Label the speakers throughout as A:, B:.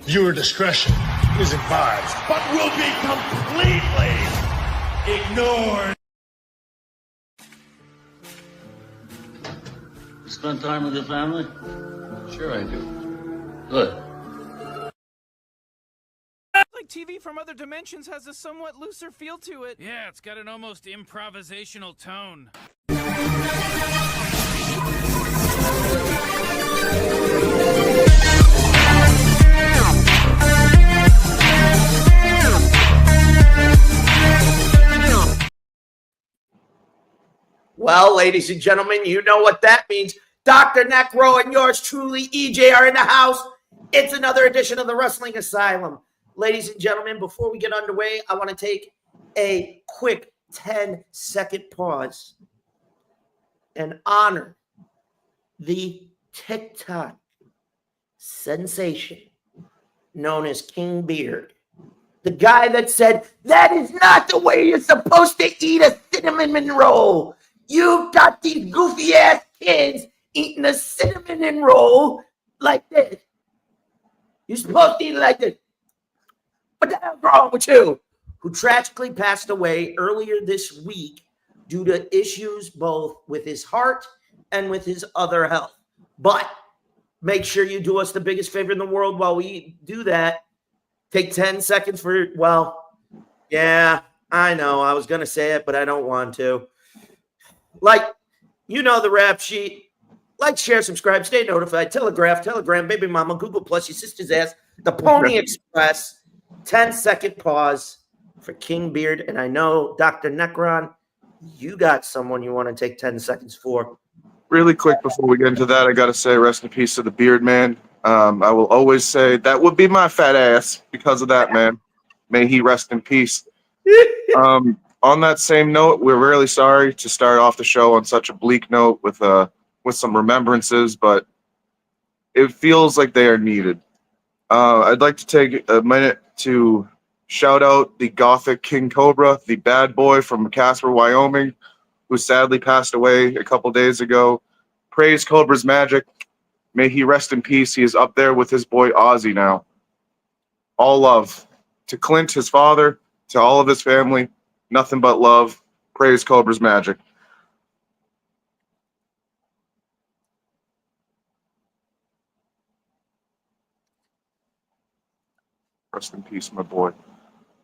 A: Viewer discretion is advised.
B: But will be completely ignored.
C: You spend time with your family?
D: Sure I do.
C: Good.
E: Like TV from other dimensions has a somewhat looser feel to it.
F: Yeah, it's got an almost improvisational tone.
G: Well, ladies and gentlemen, you know what that means. Dr. Nekro and yours truly, EJ, are in the house. It's another edition of the Wrestling Asylum. Ladies and gentlemen, before we get underway, I want to take a quick 10-second pause and honor the TikTok sensation known as King Beard. The guy that said, that is not the way you're supposed to eat a cinnamon roll. You've got these goofy-ass kids eating a cinnamon roll like this. You're supposed to eat it like this. What the hell's wrong with you? Who tragically passed away earlier this week due to issues both with his heart and with his other health. But make sure you do us the biggest favor in the world while we do that. Take 10 seconds for, well, yeah, I know. I was going to say it, but I don't want to. Like, you know the rap sheet. Like, share, subscribe, stay notified. Telegram, Baby Mama, Google Plus, your sister's ass, the Pony Express. 10-second pause for King Beard. And I know, Dr. Nekron, you got someone you want to take 10 seconds for.
H: Really quick before we get into that, I got to say rest in peace to the Beard Man. I will always say that would be my fat ass because of that, man. May he rest in peace. On that same note, we're really sorry to start off the show on such a bleak note with some remembrances, but it feels like they are needed. I'd like to take a minute to shout out the Gothic King Cobra, the bad boy from Casper, Wyoming, who sadly passed away a couple days ago. Praise Cobra's magic. May he rest in peace. He is up there with his boy Ozzy now. All love. To Clint, his father, to all of his family, nothing but love. Praise Cobra's magic. Rest in peace, my boy.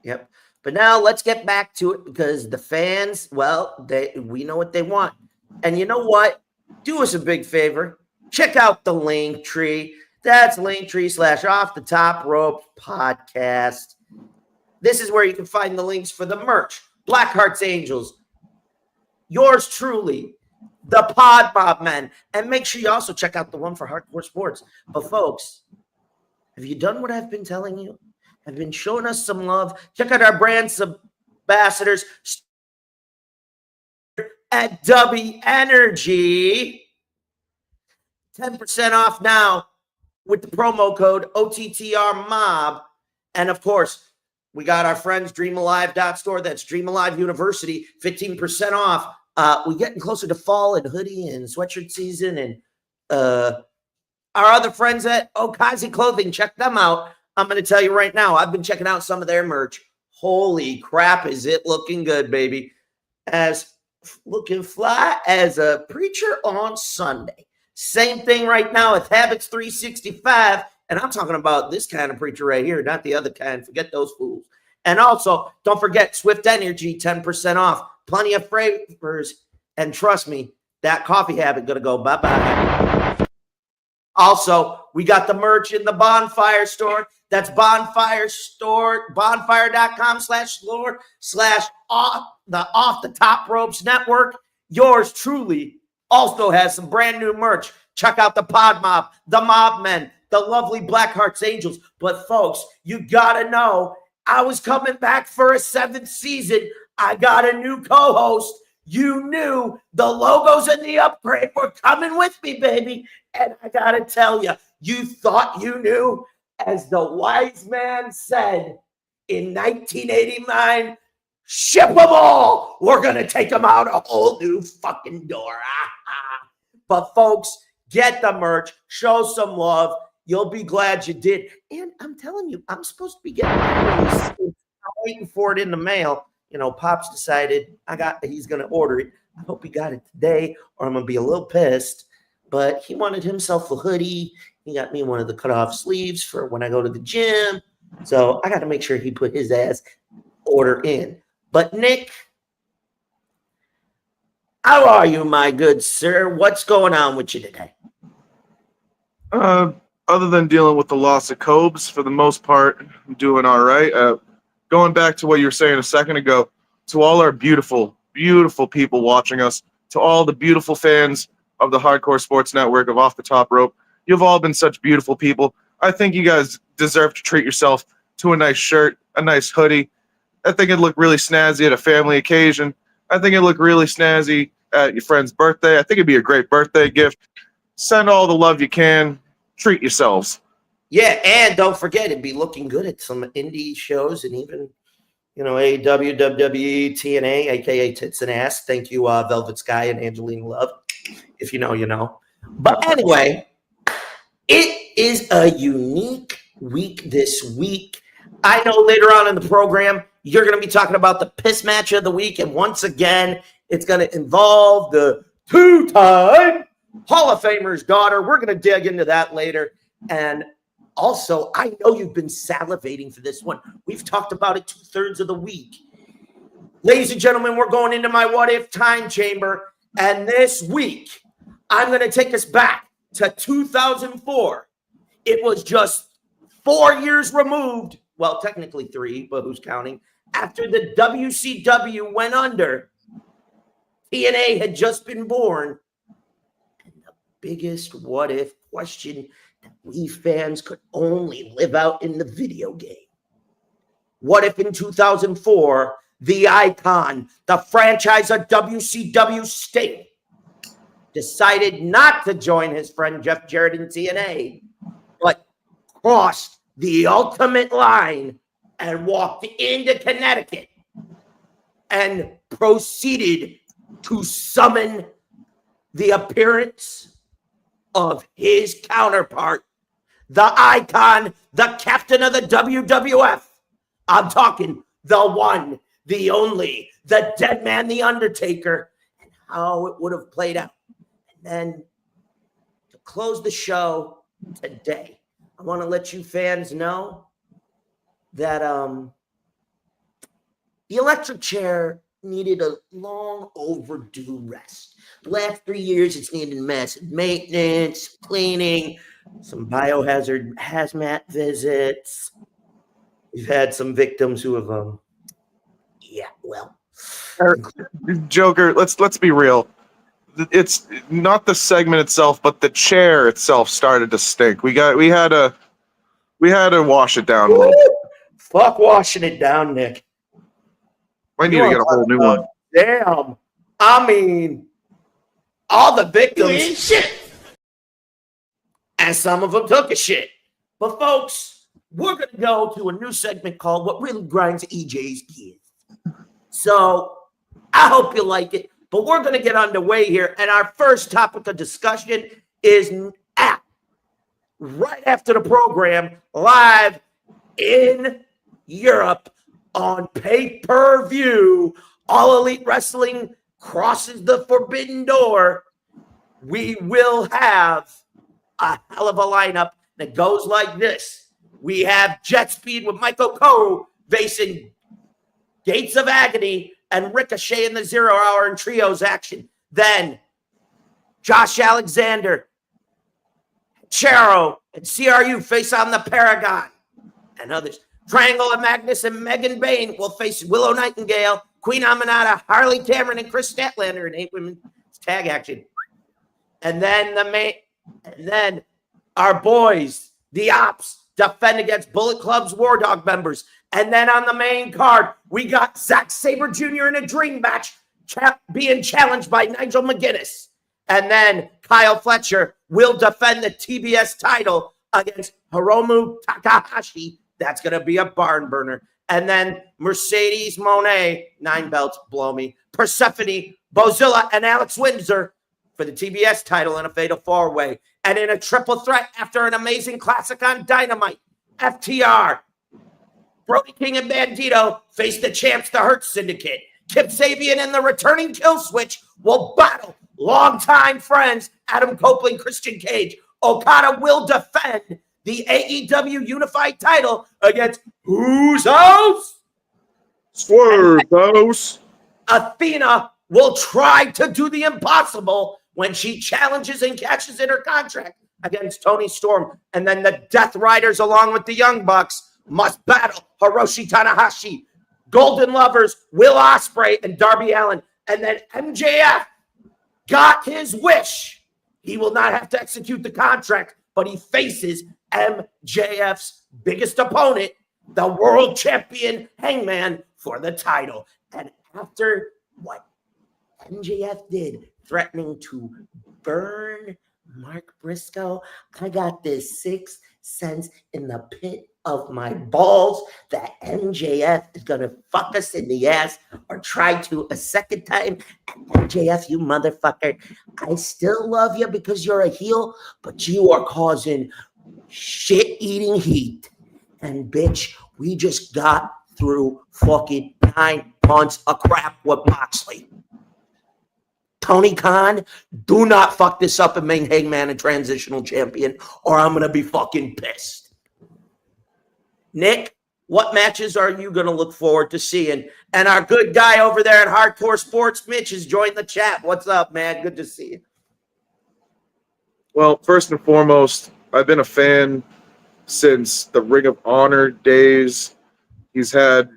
G: Yep. But now let's get back to it because the fans, well, we know what they want. And you know what? Do us a big favor. Check out the link tree. That's linktree/Off the Top Rope podcast. This is where you can find the links for the merch. Blackheart's Angels. Yours truly, the Pod Mob Men. And make sure you also check out the one for Hardcore Sports. But folks, have you done what I've been telling you? Have been showing us some love? Check out our brand ambassadors at W Energy. 10% off now with the promo code OTTR Mob. And of course, we got our friends dreamalive.store. That's Dream Alive University, 15% off. We're getting closer to fall and hoodie and sweatshirt season. And our other friends at Okaze Clothing, check them out. I'm going to tell you right now, I've been checking out some of their merch. Holy crap, is it looking good, baby. As looking fly as a preacher on Sunday. Same thing right now with Habits 365. And I'm talking about this kind of preacher right here, not the other kind. Forget those fools. And also, don't forget Swift Energy, 10% off. Plenty of flavors. And trust me, that coffee habit going to go bye-bye. Also, we got the merch in the Bonfire store. That's Bonfire store, bonfire.com/store/off the Top Ropes Network. Yours truly also has some brand new merch. Check out the Pod Mob, the Mob Men, the lovely Blackheart's Angels. But folks, you gotta know, I was coming back for a 7th season. I got a new co-host. You knew the logos and the upgrade were coming with me, baby. And I gotta tell you, you thought you knew. As the wise man said in 1989, ship them all. We're going to take them out a whole new fucking door. But folks, get the merch. Show some love. You'll be glad you did. And I'm telling you, I'm supposed to be getting my release. I'm waiting for it in the mail. You know, Pops decided he's going to order it. I hope he got it today, or I'm going to be a little pissed. But he wanted himself a hoodie. He got me one of the cutoff sleeves for when I go to the gym. So I got to make sure he put his ass order in. But Nick, how are you, my good sir? What's going on with you today?
H: Other than dealing with the loss of Cobes, for the most part, I'm doing all right. Going back to what you were saying a second ago, to all our beautiful, beautiful people watching us, to all the beautiful fans of the Hardcore Sports Network of Off the Top Rope, you've all been such beautiful people. I think you guys deserve to treat yourself to a nice shirt, a nice hoodie. I think it'd look really snazzy at a family occasion. I think it'd look really snazzy at your friend's birthday. I think it'd be a great birthday gift. Send all the love you can. Treat yourselves.
G: Yeah, and don't forget, it'd be looking good at some indie shows and even, AEW, WWE, TNA, a.k.a. Tits and Ass. Thank you, Velvet Sky and Angelina Love. If you know, you know. But anyway, it is a unique week this week. I know later on in the program, you're going to be talking about the piss match of the week. And once again, it's going to involve the two-time Hall of Famer's daughter. We're going to dig into that later. And also, I know you've been salivating for this one. We've talked about it 2/3 of the week. Ladies and gentlemen, we're going into my what if time chamber. And this week, I'm going to take us back to 2004. It was just 4 years removed. Well, technically 3, but who's counting? After the WCW went under, TNA had just been born. And the biggest what if question that we fans could only live out in the video game. What if in 2004, the icon, the franchise of WCW Sting, decided not to join his friend Jeff Jarrett in TNA, but crossed the ultimate line and walked into Connecticut and proceeded to summon the appearance of his counterpart, the icon, the captain of the WWF. I'm talking the one, the only, the dead man, the Undertaker, and how it would have played out. And then to close the show today, I want to let you fans know that the electric chair needed a long overdue rest. The last 3 years, it's needed massive maintenance, cleaning, some biohazard hazmat visits. We've had some victims who have,
H: Joker, let's be real. It's not the segment itself, but the chair itself started to stink. We had to wash it down a little bit.
G: Fuck washing it down, Nick.
H: I need to get a whole new one.
G: Damn. I mean, all the victims. You ain't shit. And some of them took a shit. But folks, we're going to go to a new segment called What Really Grinds EJ's Gears. So I hope you like it. But we're going to get underway here. And our first topic of discussion is right after the program, live in Europe on pay-per-view. All Elite Wrestling crosses the forbidden door. We will have a hell of a lineup that goes like this. We have Jet Speed with Michael Cole facing Gates of Agony and Ricochet in the 0 Hour and Trios action. Then Josh Alexander, Charo, and CRU face on the Paragon and others. Triangle of Magnus and Megan Bain will face Willow Nightingale, Queen Aminata, Harley Cameron, and Chris Statlander in 8 women's tag action. And then our boys, the Ops, defend against Bullet Club's War Dog members. And then on the main card, we got Zack Sabre Jr. in a dream match being challenged by Nigel McGuinness. And then Kyle Fletcher will defend the TBS title against Hiromu Takahashi. That's going to be a barn burner. And then Mercedes Moné, 9 belts, blow me. Persephone, Bozilla, and Alex Windsor for the TBS title in a fatal 4-way. And in a triple threat after an amazing classic on Dynamite, FTR, Brody King and Bandito face the champs, the Hurt Syndicate. Kip Sabian and the returning Kill Switch will battle longtime friends Adam Copeland, Christian Cage. Okada will defend the AEW Unified title against whose house?
H: Swerve, those.
G: Athena will try to do the impossible when she challenges and cashes in her contract against Toni Storm. And then the Death Riders, along with the Young Bucks, must battle Hiroshi Tanahashi, Golden Lovers, Will Ospreay, and Darby Allin. And then MJF got his wish. He will not have to execute the contract, but he faces MJF's biggest opponent, the world champion Hangman, for the title. And after what MJF did, threatening to burn Mark Briscoe, I got this sixth sense in the pit of my balls that MJF is going to fuck us in the ass or try to a second time. MJF, you motherfucker, I still love you because you're a heel, but you are causing shit-eating heat. And bitch, we just got through fucking 9 months of crap with Moxley. Tony Khan, do not fuck this up and make Hangman a transitional champion, or I'm going to be fucking pissed. Nick, what matches are you going to look forward to seeing? And our good guy over there at Hardcore Sports, Mitch, has joined the chat. What's up, man? Good to see you.
H: Well, first and foremost, I've been a fan since the Ring of Honor days. He's had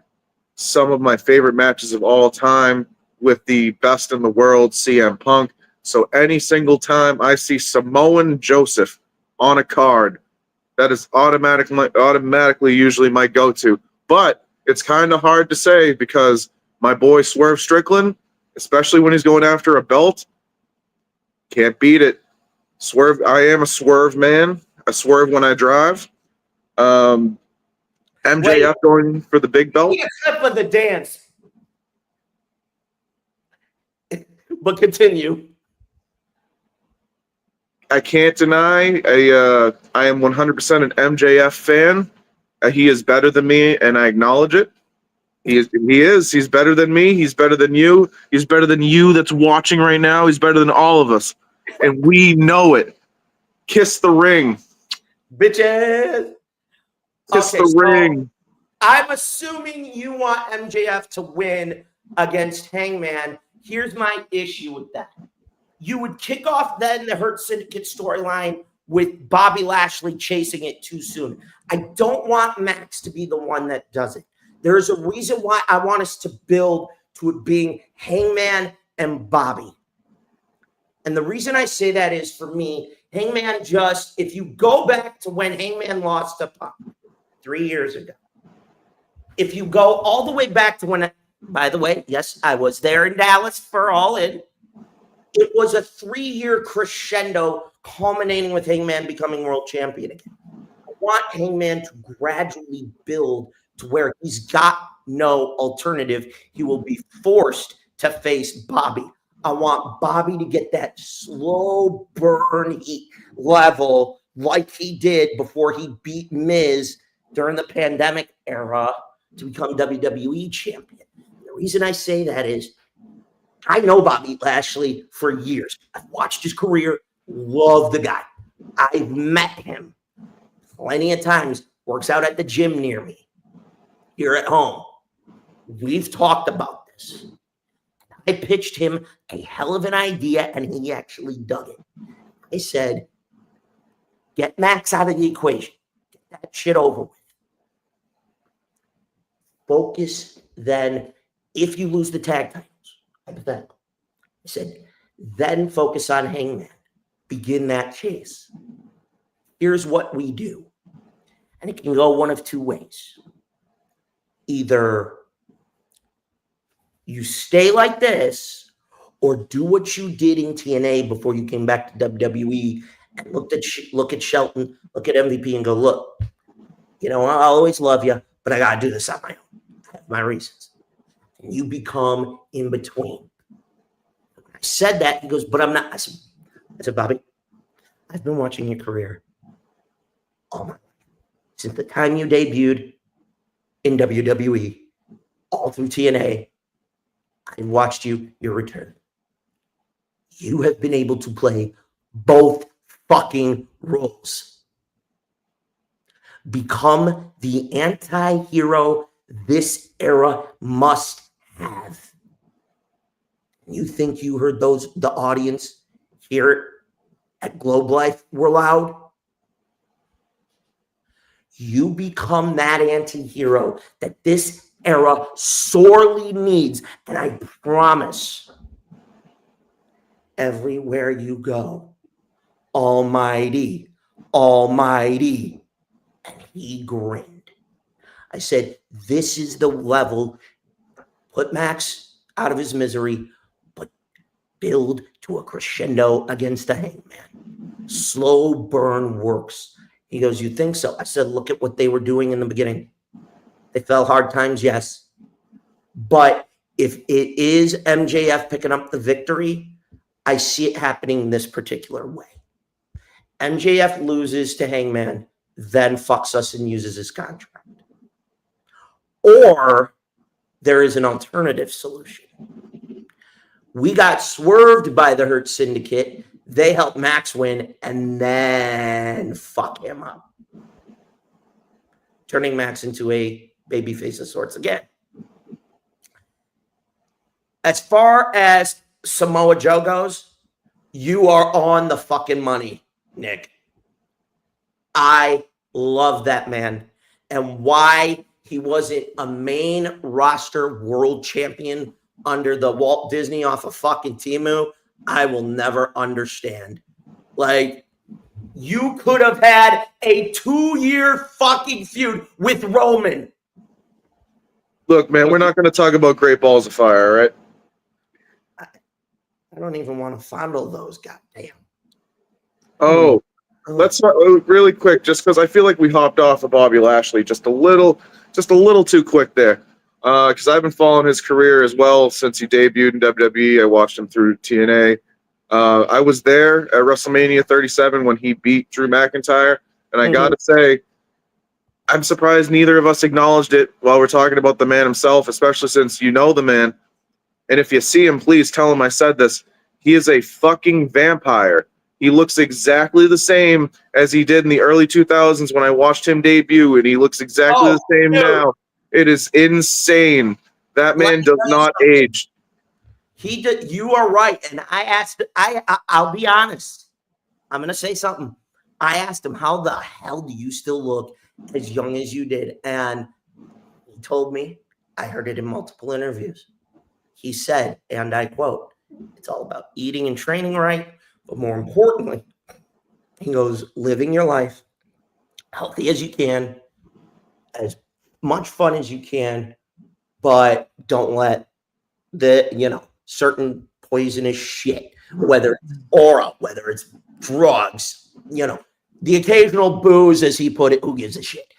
H: some of my favorite matches of all time with the best in the world, CM Punk. So any single time I see Samoan Joseph on a card, that is automatically usually my go-to. But it's kind of hard to say because my boy Swerve Strickland, especially when he's going after a belt, can't beat it. Swerve, I am a Swerve man. I swerve when I drive. MJF going for the big belt.
G: He a clip of the dance. But continue.
H: I can't deny I am 100% an MJF fan. He is better than me, and I acknowledge it. He is. He's better than me. He's better than you. He's better than you that's watching right now. He's better than all of us. And we know it. Kiss the ring.
G: Bitches.
H: Kiss the ring.
G: I'm assuming you want MJF to win against Hangman. Here's my issue with that. You would kick off then the Hurt Syndicate storyline with Bobby Lashley chasing it too soon. I don't want Max to be the one that does it. There's a reason why I want us to build to it being Hangman and Bobby. And the reason I say that is, for me, Hangman just, if you go back to when Hangman lost to Punk 3 years ago, if you go all the way back to when, by the way, yes, I was there in Dallas for All In. It was a 3-year crescendo culminating with Hangman becoming world champion again. I want Hangman to gradually build to where he's got no alternative. He will be forced to face Bobby. I want Bobby to get that slow burn heat level like he did before he beat Miz during the pandemic era to become WWE champion. The reason I say that is I know Bobby Lashley for years. I've watched his career, love the guy. I've met him plenty of times, works out at the gym near me, here at home. We've talked about this. I pitched him a hell of an idea, and he actually dug it. I said, get Max out of the equation. Get that shit over with. Focus then, if you lose the tag titles, hypothetical. I said, then focus on Hangman. Begin that chase. Here's what we do. And it can go one of two ways. Either you stay like this, or do what you did in TNA before you came back to WWE and look at Shelton, look at MVP and go, look, you know, I'll always love you, but I got to do this on my own. I have my reasons. And you become in between. When I said that, he goes, but I'm not. I said, Bobby, I've been watching your career all my life. Since the time you debuted in WWE, all through TNA, I watched your return. You have been able to play both fucking roles. Become the anti-hero this era must have. You think you heard the audience here at Globe Life were loud? You become that anti-hero that this era sorely needs. And I promise, everywhere you go, almighty, almighty. And he grinned. I said, this is the level. Put Max out of his misery, but build to a crescendo against the Hangman. Slow burn works. He goes, you think so? I said, look at what they were doing in the beginning. They fell hard times, yes. But if it is MJF picking up the victory, I see it happening this particular way. MJF loses to Hangman, then fucks us and uses his contract. Or there is an alternative solution. We got swerved by the Hurt Syndicate. They helped Max win and then fuck him up, turning Max into a babyface of sorts again. As far as Samoa Joe goes, you are on the fucking money, Nick. I love that man. And why he wasn't a main roster world champion under the Walt Disney off of fucking Temu, I will never understand. Like, you could have had a 2-year fucking feud with Roman.
H: Look, man, we're not going to talk about Great Balls of Fire, all right?
G: I don't even want to fondle those, goddamn.
H: Oh, let's really quick, just because I feel like we hopped off of Bobby Lashley just a little too quick there. Because I've been following his career as well since he debuted in WWE. I watched him through TNA. I was there at WrestleMania 37 when he beat Drew McIntyre, and I got to say, I'm surprised neither of us acknowledged it while we're talking about the man himself, especially since you know the man. And if you see him, please tell him I said this. He is a fucking vampire. He looks exactly the same as he did in the early 2000s when I watched him debut, and he looks exactly the same now. It is insane. That man does not age.
G: He did. You are right. And I asked. I'll be honest. I'm gonna say something. I asked him, "How the hell do you still look as young as you did?" And he told me. I heard it in multiple interviews. He said, and I quote, "It's all about eating and training right, but more importantly, he goes, living your life healthy as you can, as much fun as you can, but don't let the, certain poisonous shit, whether it's aura, whether it's drugs, the occasional booze, as he put it, who gives a shit?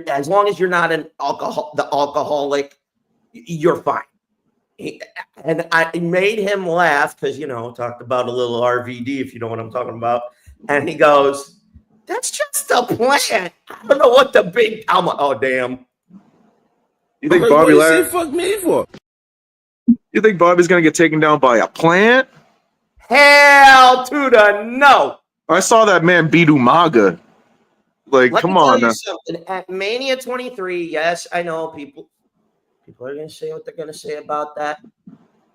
G: As long as you're not the alcoholic, you're fine." And I made him laugh because, talked about a little RVD, if you know what I'm talking about. And he goes, "That's just a plant. I don't know what the big." I'm like, "Oh, damn."
H: You think Bobby Lashley?
B: Fuck me for?
H: You think Bobby's gonna get taken down by a plant?
G: Hell to the no.
H: I saw that man beat Umaga. Like,
G: Let
H: come
G: me tell
H: on.
G: you something. At Mania 23, yes, I know people are going to say what they're going to say about that,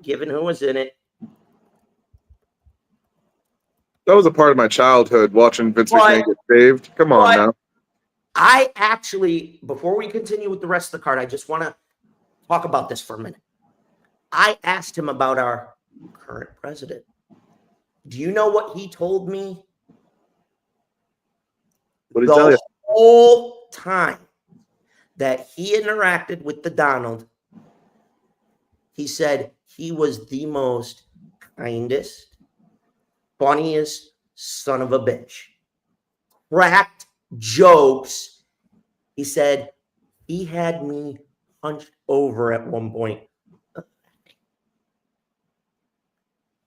G: given who was in it.
H: That was a part of my childhood, watching Vince McMahon get saved. Come on now.
G: I actually, before we continue with the rest of the card, I just want to talk about this for a minute. I asked him about our current president. Do you know what he told me?
H: What did he tell you?
G: The whole time that he interacted with the Donald, he said he was the most kindest, funniest son of a bitch. Cracked jokes. He said he had me hunched over at one point.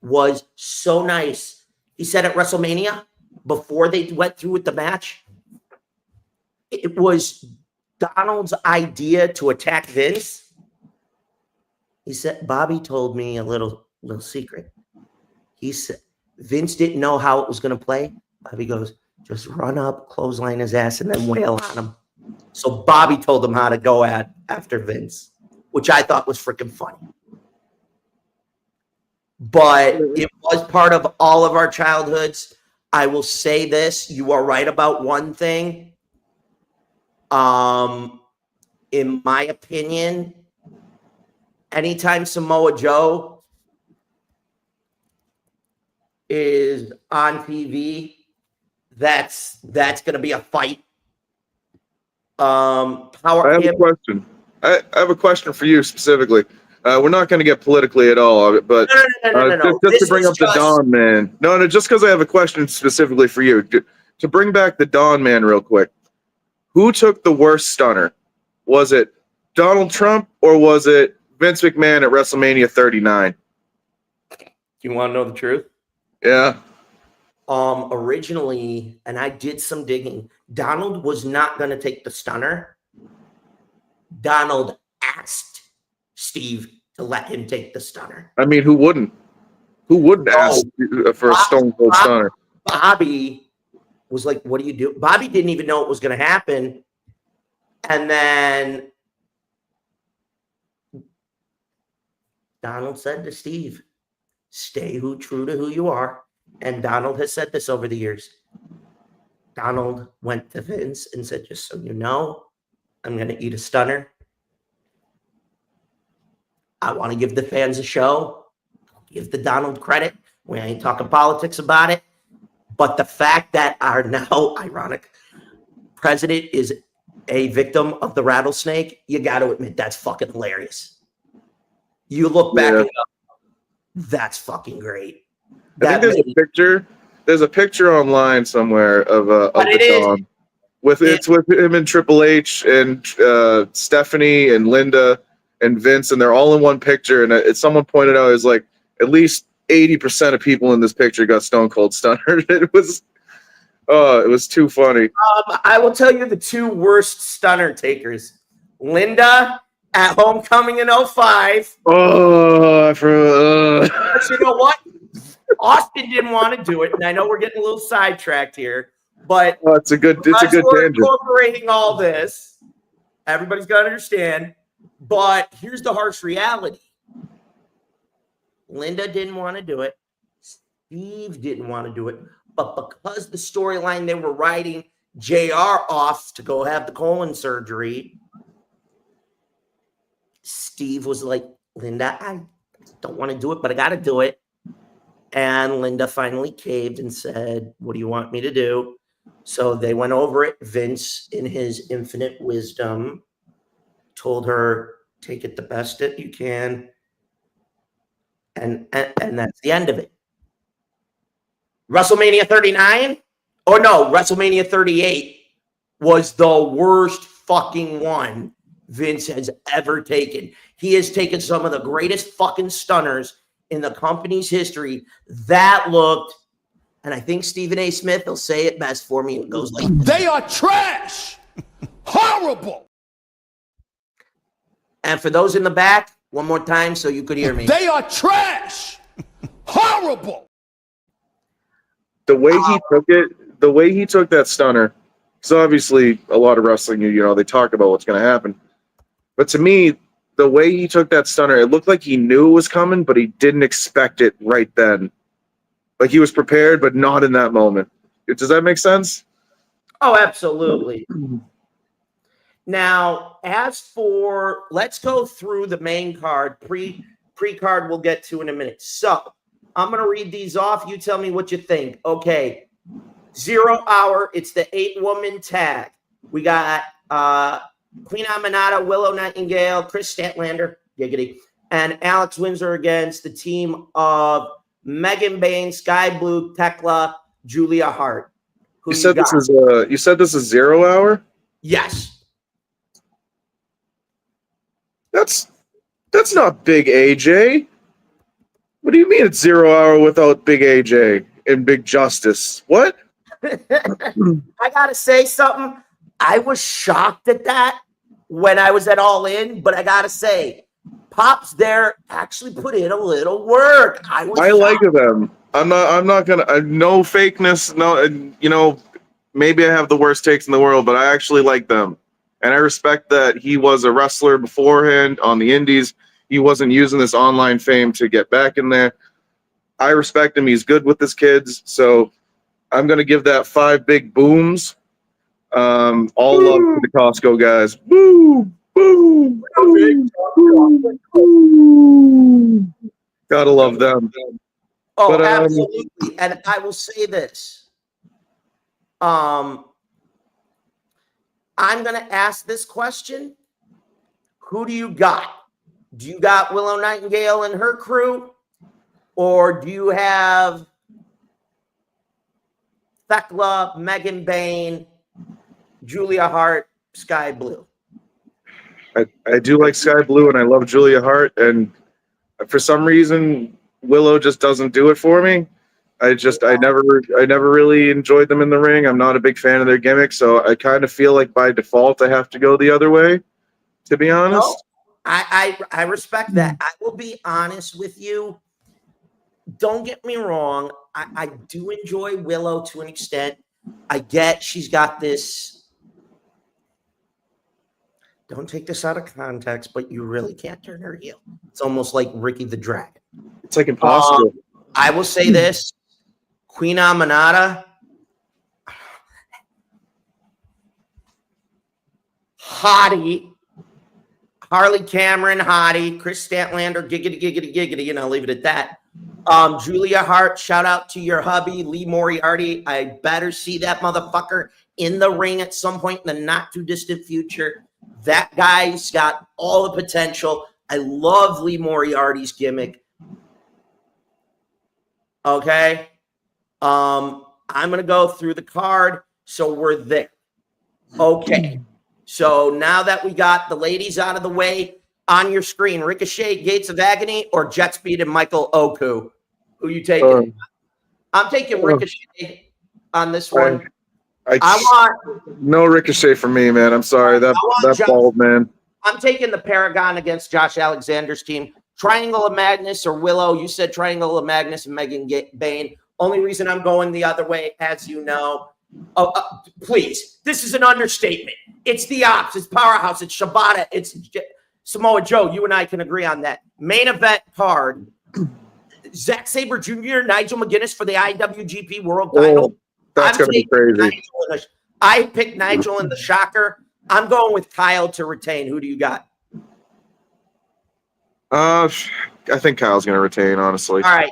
G: Was so nice. He said at WrestleMania, before they went through with the match, it was Donald's idea to attack Vince. He said, Bobby told me a little secret. He said, Vince didn't know how it was going to play. Bobby goes, just run up, clothesline his ass, and then wail on him. So Bobby told him how to go after Vince, which I thought was freaking funny. But it was part of all of our childhoods. I will say this. You are right about one thing. In my opinion, anytime Samoa Joe is on TV, that's going to be a fight.
H: I have a question. I have a question for you specifically. We're not going to get politically at all, but
G: no.
H: Just to bring up the Don Man. No, just because I have a question specifically for you. To bring back the Don Man real quick. Who took the worst stunner? Was it Donald Trump or was it Vince McMahon at WrestleMania 39?
G: You want to know the truth?
H: Yeah.
G: Originally, and I did some digging, Donald was not going to take the stunner. Donald asked Steve to let him take the stunner.
H: I mean, who wouldn't? Who wouldn't ask for a Stone Cold Stunner?
G: Bobby was like, what do you do? Bobby didn't even know it was going to happen. And then Donald said to Steve, stay true to who you are. And Donald has said this over the years. Donald went to Vince and said, just so you know, I'm going to eat a stunner. I want to give the fans a show. Give the Donald credit. We ain't talking politics about it. But the fact that our now ironic president is a victim of the rattlesnake, you got to admit that's fucking hilarious. You look back and go, that's fucking great.
H: I think there's a picture online somewhere of the Don. It's with him and Triple H and Stephanie and Linda and Vince, and they're all in one picture. And someone pointed out, it's like at least 80% of people in this picture got Stone Cold Stunner. It was too funny.
G: I will tell you the two worst stunner takers. Linda at Homecoming in 05.
H: But
G: you know what? Austin didn't want to do it, and I know we're getting a little sidetracked here, but
H: it's a good tangent.
G: Incorporating all this, everybody's got to understand. But here's the harsh reality: Linda didn't want to do it. Steve didn't want to do it, but because the storyline they were writing JR off to go have the colon surgery, Steve was like, Linda, I don't want to do it, but I got to do it. And Linda finally caved and said, what do you want me to do? So they went over it. Vince, in his infinite wisdom, told her, take it the best that you can. And that's the end of it. WrestleMania 39? Oh, no, WrestleMania 38 was the worst fucking one Vince has ever taken. He has taken some of the greatest fucking stunners in the company's history. That looked, and I think Stephen A. Smith will say it best for me. It goes like,
B: they are trash. Horrible.
G: And for those in the back, one more time so you could hear me.
B: They are trash. Horrible.
H: The way he took that stunner, so obviously a lot of wrestling, they talk about what's going to happen. But to me, the way he took that stunner, it looked like he knew it was coming, but he didn't expect it right then. Like he was prepared, but not in that moment. Does that make sense?
G: Oh, absolutely. Now, as for, let's go through the main card. Pre-card we'll get to in a minute. So, I'm going to read these off. You tell me what you think. Okay. 0 Hour. It's the 8-woman tag. We got Queen Aminata, Willow Nightingale, Chris Statlander, giggity, and Alex Windsor against the team of Megan Bain, Sky Blue, Tekla, Julia Hart.
H: You said this is 0 Hour?
G: Yes.
H: That's not Big AJ. What do you mean it's 0 Hour without Big AJ and Big Justice? What?
G: I gotta say something. I was shocked at that when I was at All In, but I gotta say, Pops there actually put in a little work. I
H: like them. I'm not gonna. No fakeness. No, maybe I have the worst takes in the world, but I actually like them, and I respect that he was a wrestler beforehand on the Indies. He wasn't using this online fame to get back in there. I respect him. He's good with his kids, so I'm gonna give that 5 big booms. All love to the Costco guys. Boom, boom, boom, boom, boom. Gotta love them.
G: Oh,
H: But,
G: absolutely. And I will say this. I'm gonna ask this question. Who do you got? Do you got Willow Nightingale and her crew? Or do you have Thekla, Megan Bain, Julia Hart, Sky Blue?
H: I do like Sky Blue, and I love Julia Hart, and for some reason Willow just doesn't do it for me. I never really enjoyed them in the ring. I'm not a big fan of their gimmick, so I kind of feel like by default I have to go the other way, to be honest.
G: No, I respect that. I will be honest with you. Don't get me wrong. I do enjoy Willow to an extent. I get she's got this. Don't take this out of context, but you really can't turn her heel. It's almost like Ricky the Dragon.
H: It's like impossible.
G: I will say this. Queen Aminata, hottie. Harley Cameron, hottie. Chris Statlander, giggity, giggity, giggity. And I'll leave it at that. Julia Hart, shout out to your hubby, Lee Moriarty. I better see that motherfucker in the ring at some point in the not too distant future. That guy's got all the potential. I love Lee Moriarty's gimmick. Okay. I'm going to go through the card. So we're there. Okay. So now that we got the ladies out of the way, on your screen, Ricochet, Gates of Agony, or Jet Speed and Michael Oku? Who you taking? I'm taking Ricochet on this one. I want
H: no Ricochet for me, man. I'm sorry. That bald man.
G: I'm taking the Paragon against Josh Alexander's team. Triangle of Madness or Willow. You said Triangle of Madness and Megan Bain. Only reason I'm going the other way, as you know. Please, this is an understatement. It's the Ops. It's Powerhouse. It's Shibata. It's Samoa Joe. You and I can agree on that. Main event card. Zack Sabre Jr., Nigel McGuinness for the IWGP World Title.
H: That's going to be crazy.
G: I picked Nigel in the Shocker. I'm going with Kyle to retain. Who do you got?
H: I think Kyle's going to retain, honestly.
G: All right.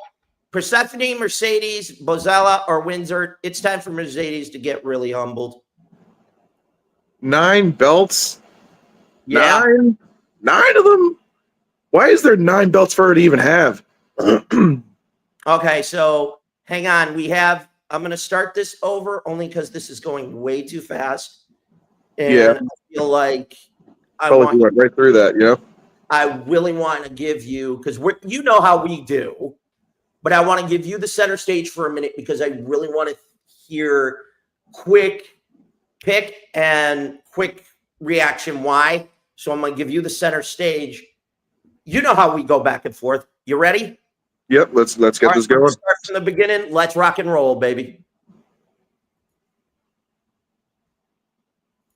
G: Persephone, Mercedes, Bozella, or Windsor. It's time for Mercedes to get really humbled.
H: 9 belts?
G: Yeah.
H: 9 of them? Why is there 9 belts for her to even have?
G: Okay, so hang on. I'm going to start this over only because this is going way too fast. And I feel like
H: you went right through that, yeah.
G: I really want to give you, because you know how we do, but I want to give you the center stage for a minute because I really want to hear quick pick and quick reaction why. So I'm going to give you the center stage. You know how we go back and forth. You ready?
H: Yep, let's get this going.
G: Start from the beginning. Let's rock and roll, baby.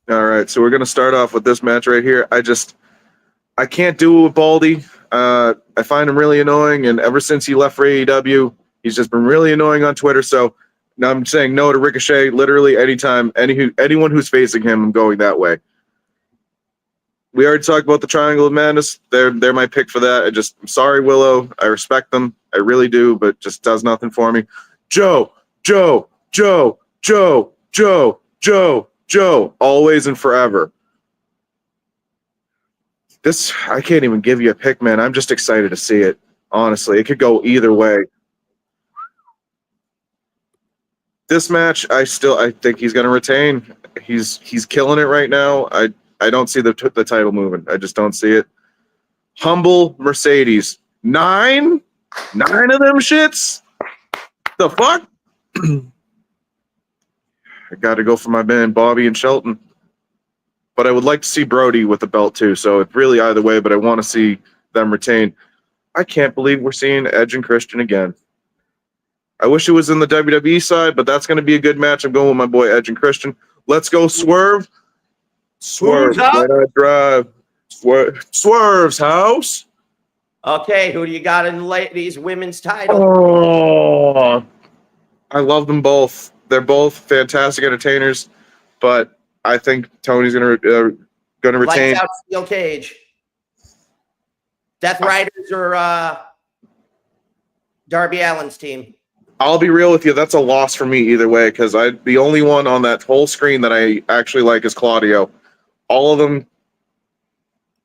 H: All right, so we're going to start off with this match right here. I can't do it with Baldy. I find him really annoying, and ever since he left for AEW, he's just been really annoying on Twitter. So now I'm saying no to Ricochet literally anytime, anyone who's facing him, I'm going that way. We already talked about the Triangle of Madness. They're my pick for that. I'm sorry, Willow. I respect them. I really do, but just does nothing for me. Joe, always and forever. I can't even give you a pick, man. I'm just excited to see it. Honestly, it could go either way. This match, I think he's going to retain. He's killing it right now. I don't see the title moving. I just don't see it. Humble Mercedes. 9 of them shits? The fuck? I got to go for my man Bobby and Shelton. But I would like to see Brody with the belt too. So it's really either way, but I want to see them retain. I can't believe we're seeing Edge and Christian again. I wish it was in the WWE side, but that's going to be a good match. I'm going with my boy Edge and Christian. Let's go Swerve. Swerve. Drive. Swerve's house.
G: Okay, who do you got in the ladies' women's title?
H: Oh, I love them both. They're both fantastic entertainers, but I think Tony's going to retain.
G: Lights out steel cage. Death Riders or Darby Allin's team?
H: I'll be real with you. That's a loss for me either way because the only one on that whole screen that I actually like is Claudio. All of them,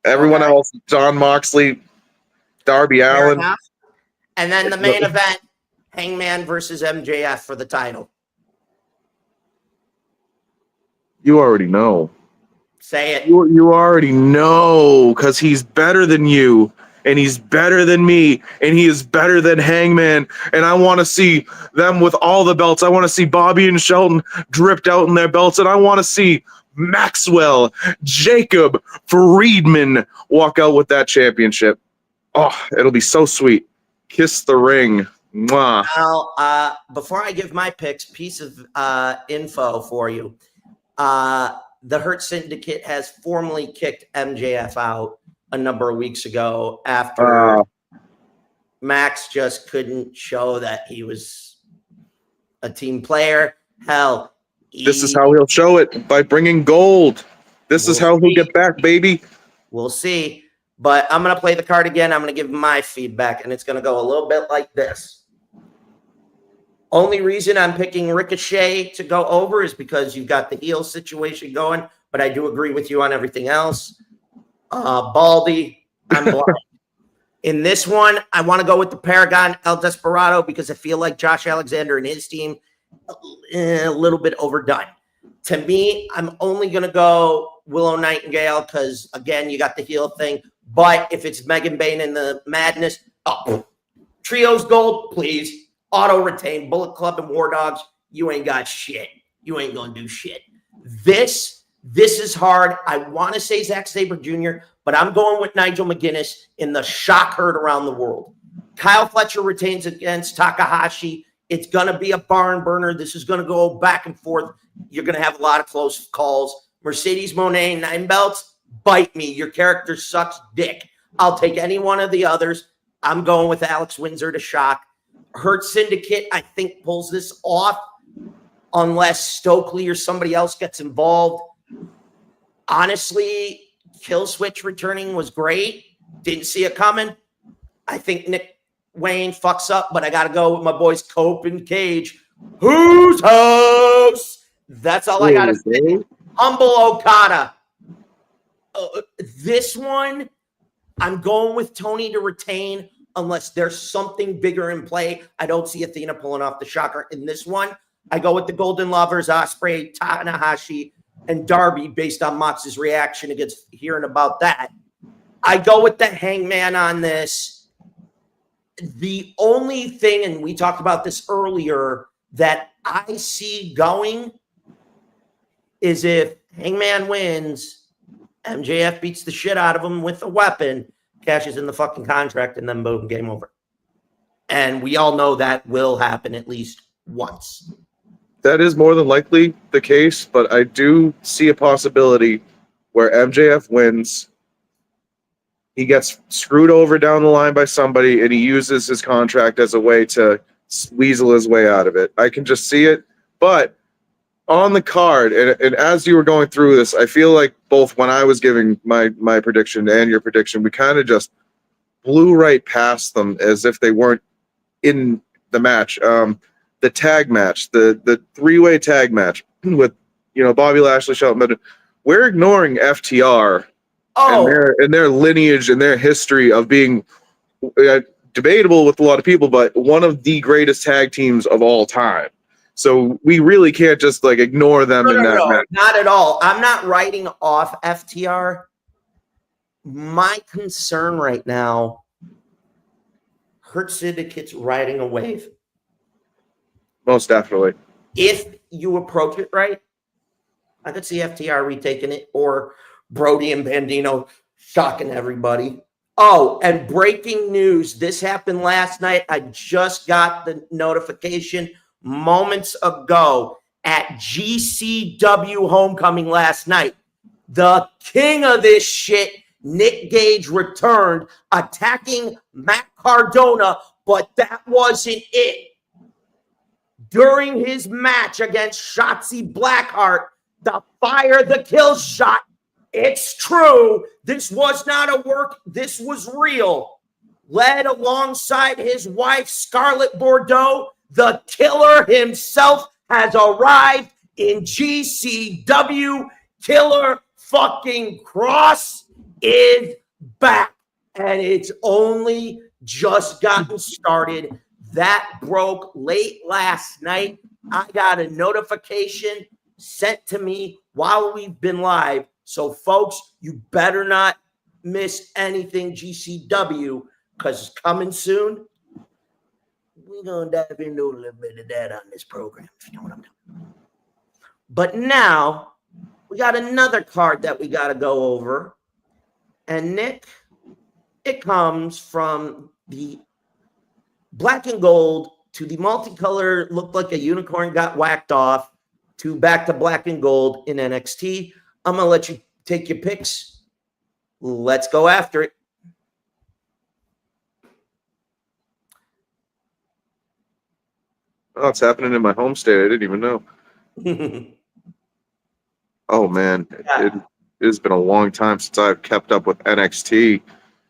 H: everyone else, John Moxley, Darby Allin.
G: And then the main event, Hangman versus MJF for the title.
H: You already know.
G: Say it.
H: You already know because he's better than you. And he's better than me, and he is better than Hangman. And I want to see them with all the belts. I want to see Bobby and Shelton dripped out in their belts, and I want to see Maxwell, Jacob, Friedman walk out with that championship. Oh, it'll be so sweet. Kiss the ring. Mwah.
G: Now, before I give my picks, piece of info for you. The Hurt Syndicate has formally kicked MJF out a number of weeks ago after Max just couldn't show that he was a team player. Hell,
H: this is how he'll show it, by bringing gold. This is how he'll get back, baby.
G: We'll see. But I'm going to play the card again. I'm going to give my feedback, and it's going to go a little bit like this. Only reason I'm picking Ricochet to go over is because you've got the heel situation going, but I do agree with you on everything else. Baldy, I'm blind. In this one, I want to go with the Paragon El Desperado because I feel like Josh Alexander and his team a little bit overdone. To me, I'm only going to go Willow Nightingale because, again, you got the heel thing. But if it's Megan Bain and the Madness, Trios Gold, please. Auto retain. Bullet Club and War Dogs, you ain't got shit. You ain't going to do shit. This is hard. I want to say Zack Sabre Jr., but I'm going with Nigel McGuinness in the shock herd around the world. Kyle Fletcher retains against Takahashi. It's going to be a barn burner. This is going to go back and forth. You're going to have a lot of close calls. Mercedes Moné, 9 belts. Bite me. Your character sucks dick. I'll take any one of the others. I'm going with Alex Windsor to shock. Hurt Syndicate, I think, pulls this off unless Stokely or somebody else gets involved. Honestly, Kill Switch returning was great. Didn't see it coming. I think Nick Wayne fucks up, but I got to go with my boys Cope and Cage. Whose house? That's all I got to say. Humble Okada. This one, I'm going with Tony to retain unless there's something bigger in play. I don't see Athena pulling off the shocker in this one. I go with the Golden Lovers, Ospreay, Tanahashi, and Darby based on Mox's reaction against hearing about that. I go with the Hangman on this. The only thing, and we talked about this earlier, that I see going is if Hangman wins, MJF beats the shit out of him with a weapon, cashes in the fucking contract, and then boom, game over. And we all know that will happen at least once.
H: That is more than likely the case, but I do see a possibility where MJF wins. He gets screwed over down the line by somebody, and he uses his contract as a way to weasel his way out of it. I can just see it. But on the card, and as you were going through this, I feel like both when I was giving my prediction and your prediction, we kind of just blew right past them as if they weren't in the match. The tag match, the three-way tag match with Bobby Lashley, Shelton Benjamin, we're ignoring FTR and their lineage and their history of being debatable with a lot of people, but one of the greatest tag teams of all time. So we really can't just ignore them in that match.
G: Not at all. I'm not writing off FTR. My concern right now, Hurt Syndicate's riding a wave.
H: Most definitely.
G: If you approach it right. I could see FTR retaking it or Brody and Bandino shocking everybody. Oh, and breaking news. This happened last night. I just got the notification moments ago at GCW Homecoming last night. The king of this shit, Nick Gage, returned attacking Matt Cardona, but that wasn't it. During his match against Shotzi Blackheart, the fire, the kill shot, it's true. This was not a work. This was real. Led alongside his wife, Scarlett Bordeaux, the killer himself has arrived in GCW. Killer fucking Cross is back. And it's only just gotten started. That broke late last night. I got a notification sent to me while we've been live. So, folks, you better not miss anything GCW because it's coming soon. We're going to dive into a little bit of that on this program, if you know what I'm doing. But now we got another card that we got to go over. And, Nick, it comes from the black and gold to the multicolor, looked like a unicorn got whacked off, to back to black and gold in NXT. I'm going to let you take your picks. Let's go after it.
H: Oh, it's happening in my home state. I didn't even know. Oh, man.
G: Yeah.
H: It has been a long time since I've kept up with NXT.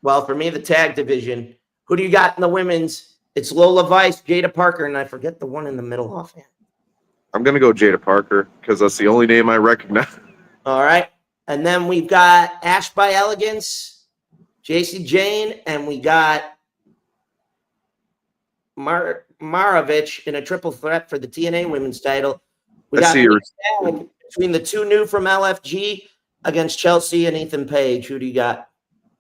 G: Well, for me, the tag division, who do you got in the women's? It's Lola Vice, Jada Parker, and I forget the one in the middle offhand.
H: I'm going to go Jada Parker because that's the only name I recognize.
G: All right. And then we've got Ash by Elegance, JC Jane, and we got Maravich in a triple threat for the TNA women's title. We got between the two new from LFG against Chelsea and Ethan Page. Who do you got?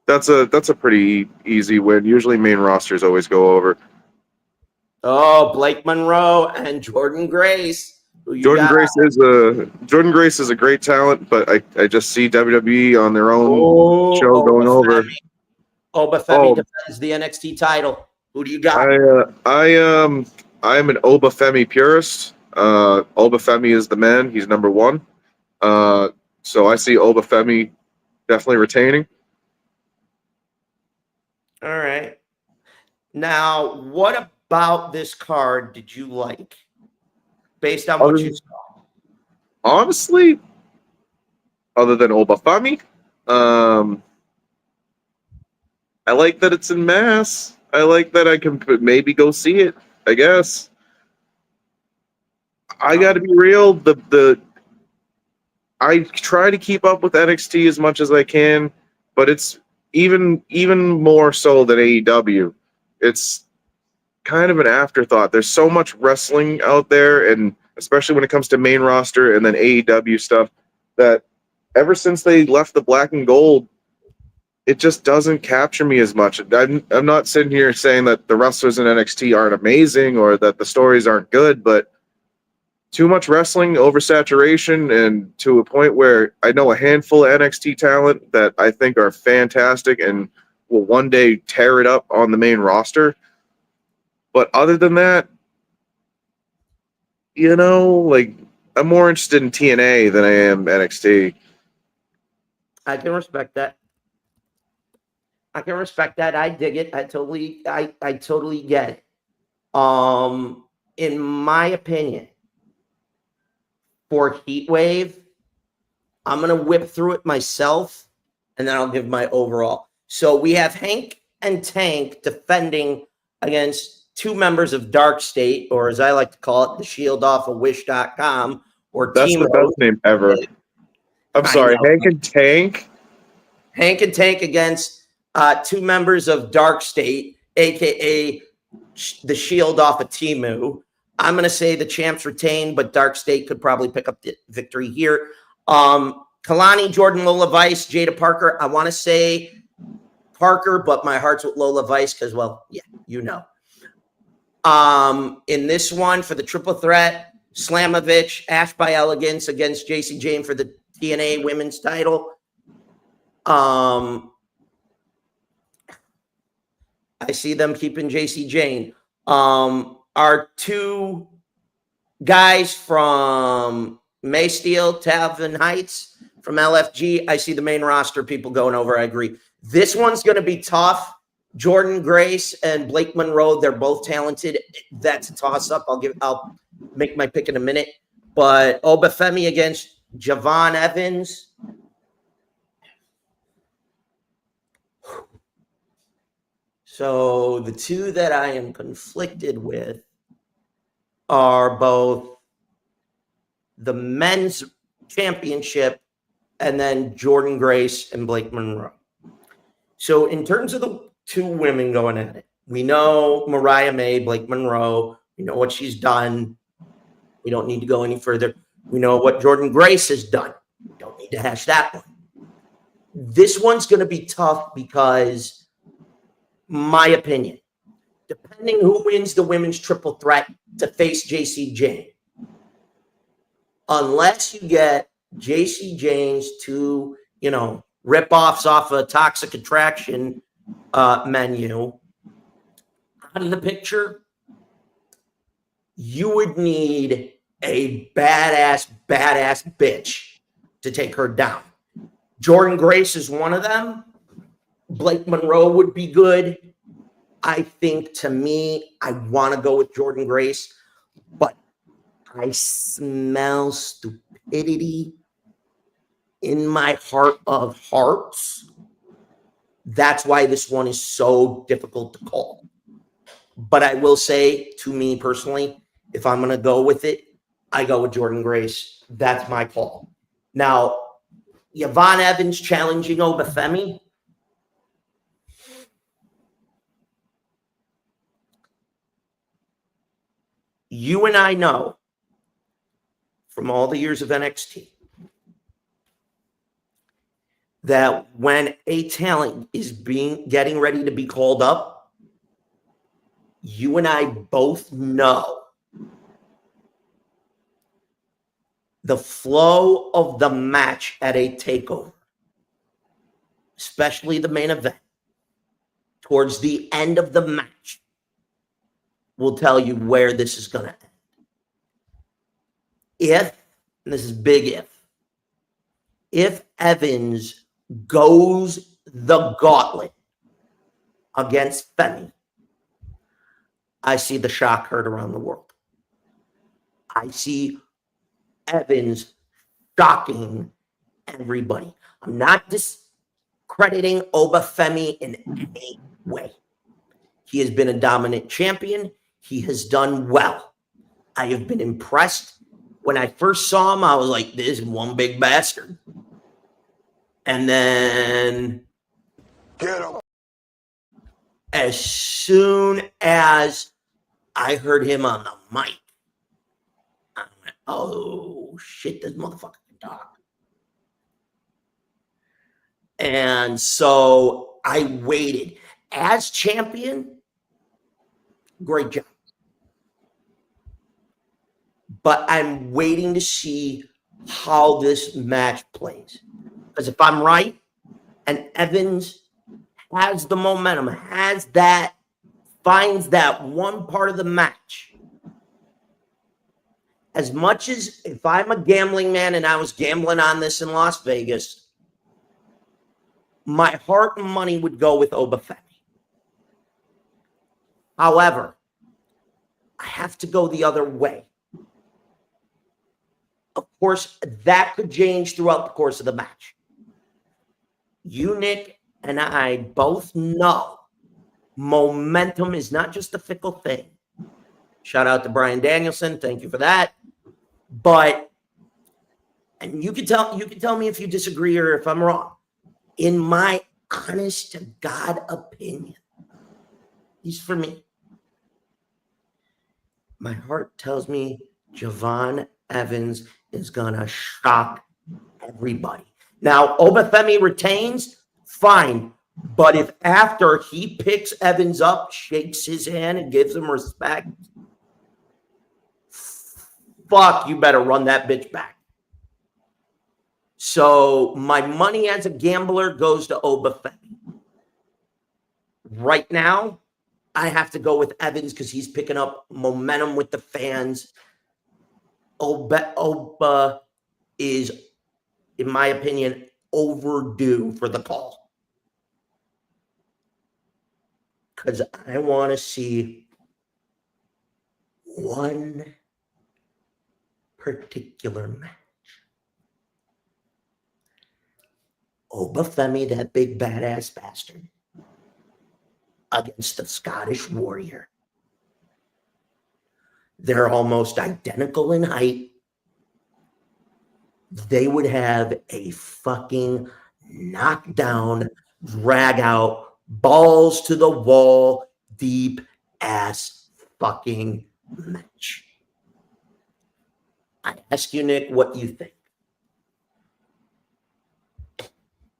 H: That's a pretty easy win. Usually main rosters always go over.
G: Oh, Blake Monroe and Jordan Grace.
H: Jordan Grace is a great talent, but I just see WWE on their own show going over.
G: Obafemi defends the NXT title. Who do you got?
H: I am an Obafemi purist. Obafemi is the man. He's number one. So I see Obafemi definitely retaining.
G: All right. Now, what about this card did you like? Based on what you saw.
H: Honestly, other than Obafemi, I like that it's in Mass. I like that I can maybe go see it, I guess. I got to be real. I try to keep up with NXT as much as I can, but it's even more so than AEW. It's kind of an afterthought. There's so much wrestling out there, and especially when it comes to main roster and then AEW stuff, that ever since they left the black and gold, it just doesn't capture me as much. I'm not sitting here saying that the wrestlers in NXT aren't amazing or that the stories aren't good, but too much wrestling, oversaturation, and to a point where I know a handful of NXT talent that I think are fantastic and will one day tear it up on the main roster. But other than that, I'm more interested in TNA than I am NXT.
G: I can respect that. I dig it. I totally get it. In my opinion, for Heatwave, I'm going to whip through it myself, and then I'll give my overall. So we have Hank and Tank defending against two members of Dark State, or as I like to call it, the Shield off of Wish.com, or
H: That's
G: Team
H: the best name ever. I'm sorry, Hank and Tank?
G: Hank and Tank against two members of Dark State, a.k.a. the Shield off of Timu. I'm going to say the champs retain, but Dark State could probably pick up the victory here. Kalani, Jordan, Lola Vice, Jada Parker. I want to say Parker, but my heart's with Lola Vice because, well, yeah, you know. In this one, for the triple threat, Slamovich, Ash by Elegance against JC Jane for the TNA Women's title. I see them keeping JC Jane. Our two guys from Maysteel, Tavern Heights from LFG, I see the main roster people going over. I agree. This one's going to be tough. Jordan Grace and Blake Monroe, they're both talented. That's a toss-up. I'll make my pick in a minute. But Obafemi against Javon Evans. So the two that I am conflicted with are both the men's championship and then Jordan Grace and Blake Monroe. So in terms of the two women going at it, we know Mariah May, Blake Monroe. We know what she's done. We don't need to go any further. We know what Jordan Grace has done. We don't need to hash that one. This one's going to be tough because, my opinion, depending who wins the women's triple threat to face JC Jane, unless you get JC Jane's two, rip-offs off a Toxic Attraction menu out of the picture, you would need a badass bitch to take her down. Jordan Grace is one of them. Blake Monroe would be good. I think, to me, I want to go with Jordan Grace, but I smell stupidity in my heart of hearts. That's why this one is so difficult to call. But I will say, to me personally, if I'm going to go with it, I go with Jordan Grace. That's my call. Now, Yvonne Evans challenging Obafemi. You and I know from all the years of NXT that when a talent is getting ready to be called up, you and I both know the flow of the match at a takeover, especially the main event, towards the end of the match, will tell you where this is going to end. If, and this is big if Evans goes the gauntlet against Femi, I see the shock heard around the world. I see Evans shocking everybody. I'm not discrediting Obafemi in any way. He has been a dominant champion. He has done well. I have been impressed. When I first saw him, I was like, this is one big bastard. And then as soon as I heard him on the mic, I went, oh, shit, this motherfucker can talk. And so I waited. As champion, great job. But I'm waiting to see how this match plays. Because if I'm right, and Evans has the momentum, finds that one part of the match, as much as if I'm a gambling man and I was gambling on this in Las Vegas, my heart and money would go with Obafemi. However, I have to go the other way. Of course, that could change throughout the course of the match. You, Nick, and I both know momentum is not just a fickle thing. Shout out to Brian Danielson. Thank you for that. But, and you can tell me if you disagree or if I'm wrong. In my honest to God opinion, he's for me. My heart tells me Javon Evans is going to shock everybody. Now, Obafemi retains, fine. But if after he picks Evans up, shakes his hand, and gives him respect, fuck, you better run that bitch back. So my money as a gambler goes to Obafemi. Right now, I have to go with Evans because he's picking up momentum with the fans. Oba is, in my opinion, overdue for the call. Because I want to see one particular match. Obafemi, that big badass bastard, against the Scottish Warrior. They're almost identical in height. They would have a fucking knockdown, drag out, balls to the wall, deep ass fucking match. I ask you, Nick, what you think.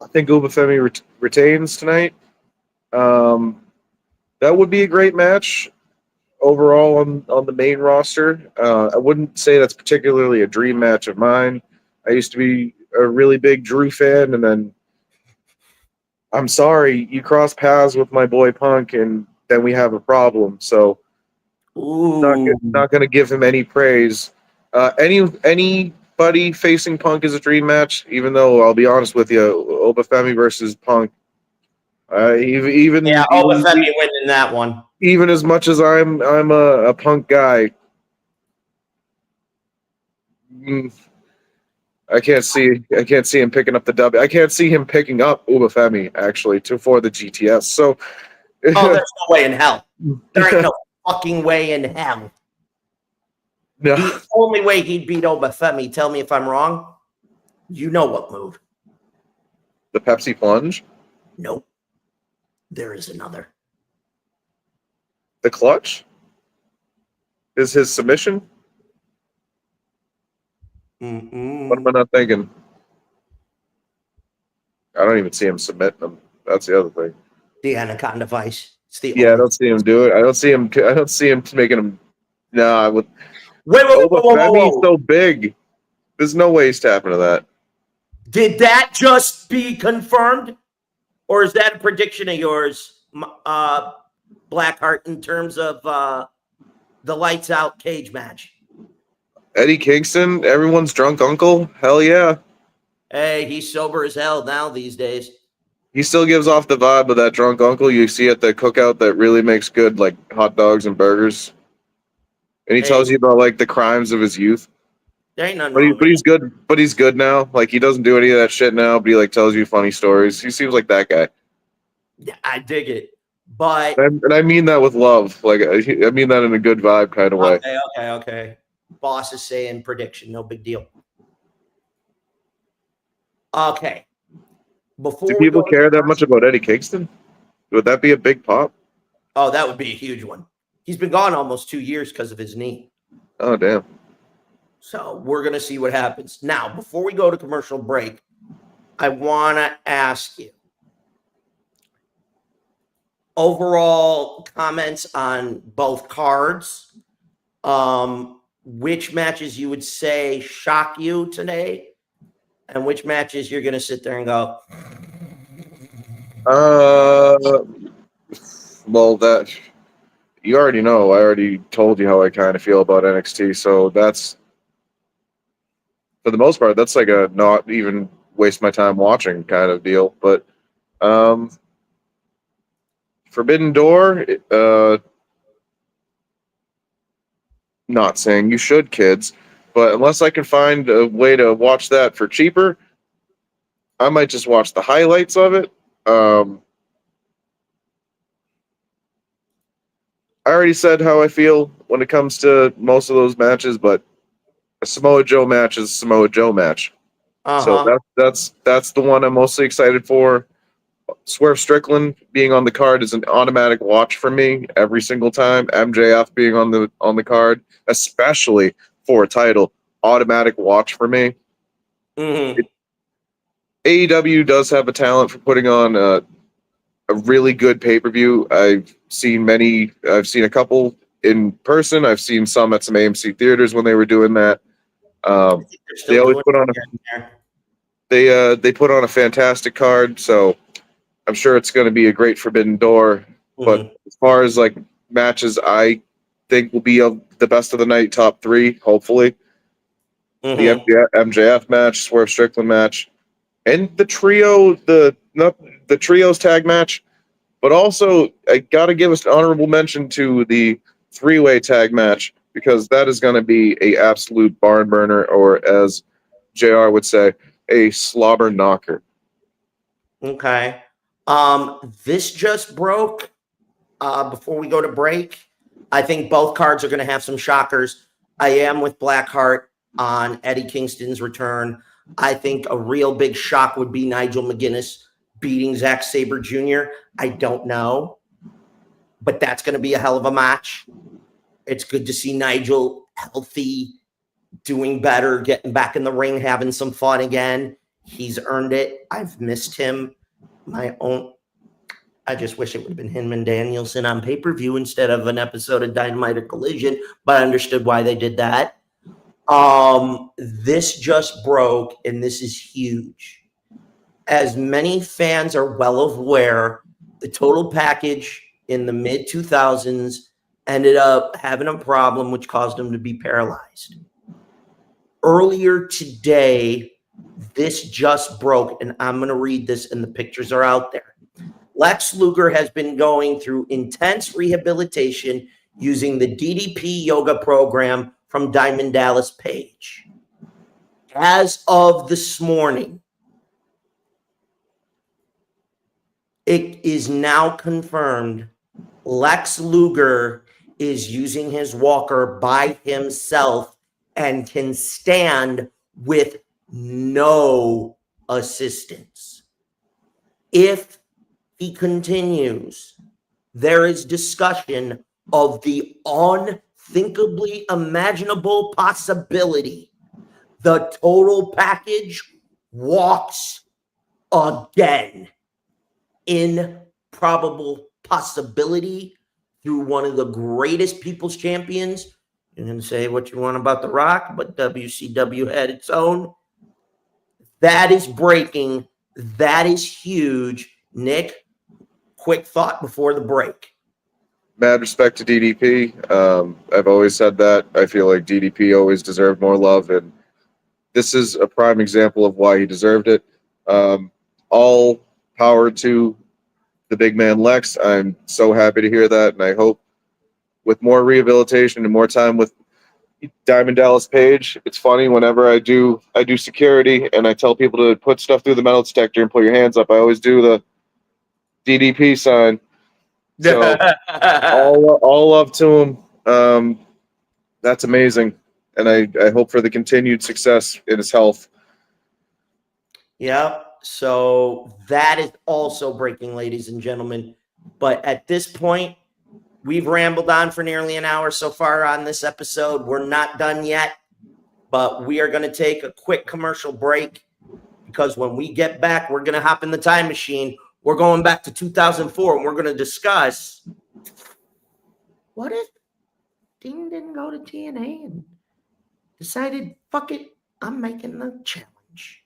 H: I think Obafemi retains tonight. That would be a great match overall on the main roster. I wouldn't say that's particularly a dream match of mine. I used to be a really big Drew fan, and then I'm sorry, you cross paths with my boy Punk, and then we have a problem. So not going to give him any praise. Anybody facing Punk is a dream match, even though I'll be honest with you, Obafemi versus Punk.
G: Obafemi winning that one.
H: Even as much as I'm a Punk guy, I can't see him picking up the W. I can't see him picking up Obafemi actually for the GTS. So,
G: there's no way in hell. There ain't no fucking way in hell.
H: No.
G: The only way he'd beat Obafemi, tell me if I'm wrong. You know what move?
H: The Pepsi plunge?
G: Nope. There is another.
H: The clutch? Is his submission? What am I not thinking? I don't even see him submitting them. That's the other thing.
G: The Anaconda Vice.
H: I don't see him do it. I don't see him making him. No, I would.
G: Wait.
H: Obafemi's so big. There's no way he's tapping to that.
G: Did that just be confirmed? Or is that a prediction of yours, Blackheart, in terms of the lights out cage match?
H: Eddie Kingston, everyone's drunk uncle? Hell yeah.
G: Hey, he's sober as hell now these days.
H: He still gives off the vibe of that drunk uncle you see at the cookout that really makes good, like, hot dogs and burgers. And he tells you about, like, the crimes of his youth.
G: There ain't nothing wrong
H: But he's good. But he's good now. Like, he doesn't do any of that shit now, but he, like, tells you funny stories. He seems like that guy.
G: Yeah, I dig it. But
H: And I mean that with love. Like, I mean that in a good vibe kind of way.
G: Okay. Boss is saying prediction, no big deal. Okay.
H: Do people care that much about Eddie Kingston? Would that be a big pop?
G: Oh, that would be a huge one. He's been gone almost 2 years because of his knee.
H: Oh, damn.
G: So we're going to see what happens. Now, before we go to commercial break, I want to ask you overall comments on both cards. Which matches you would say shock you today, and which matches you're going to sit there and go,
H: well, that you already know. I already told you how I kind of feel about NXT, so that's for the most part. That's like a not even waste my time watching kind of deal. But Forbidden Door, not saying you should, kids, but unless I can find a way to watch that for cheaper, I might just watch the highlights of it. I already said how I feel when it comes to most of those matches, but a Samoa Joe match is a Samoa Joe match. So that's the one I'm mostly excited for. Swerve Strickland being on the card is an automatic watch for me every single time. MJF being on the card, especially for a title, automatic watch for me. AEW does have a talent for putting on a really good pay-per-view. I've seen a couple in person. I've seen some at some AMC theaters when they were doing that. They always put on they put on a fantastic card, so I'm sure it's going to be a great Forbidden Door. But as far as like matches, I think will be the best of the night, top 3, hopefully. The MJF match, Swerve Strickland match, and the trios tag match. But also, I got to give an honorable mention to the 3-way tag match, because that is going to be a absolute barn burner, or as JR would say, a slobber knocker.
G: Okay. This just broke before we go to break. I think both cards are going to have some shockers. I am with Blackheart on Eddie Kingston's return. I think a real big shock would be Nigel McGuinness beating Zack Sabre Jr. I don't know, but that's going to be a hell of a match. It's good to see Nigel healthy, doing better, getting back in the ring, having some fun again. He's earned it. I've missed him. I just wish it would have been him and Danielson on pay-per-view instead of an episode of Dynamite or Collision, but I understood why they did that. This just broke, and this is huge. As many fans are well aware, the total package in the mid-2000s ended up having a problem which caused him to be paralyzed. Earlier today, this just broke, and I'm going to read this, and the pictures are out there. Lex Luger has been going through intense rehabilitation using the DDP yoga program from Diamond Dallas Page. As of this morning, it is now confirmed Lex Luger is using his walker by himself and can stand with no assistance. If he continues, there is discussion of the unthinkably imaginable possibility the total package walks again. Improbable possibility through one of the greatest people's champions. You can say what you want about The Rock, but WCW had its own. That is breaking. That is huge. Nick, quick thought before the break.
H: Mad respect to DDP. I've always said that. I feel like DDP always deserved more love, and this is a prime example of why he deserved it. All power to the big man Lex. I'm so happy to hear that, and I hope with more rehabilitation and more time with Diamond Dallas Page. It's funny, whenever I do security and I tell people to put stuff through the metal detector and put your hands up, I always do the DDP sign. So all love to him. That's amazing, and I hope for the continued success in his health.
G: Yep. So that is also breaking, ladies and gentlemen. But at this point, we've rambled on for nearly an hour so far on this episode. We're not done yet, but we are going to take a quick commercial break, because when we get back, we're going to hop in the time machine. We're going back to 2004, and we're going to discuss, what if Dean didn't go to TNA and decided, fuck it, I'm making the challenge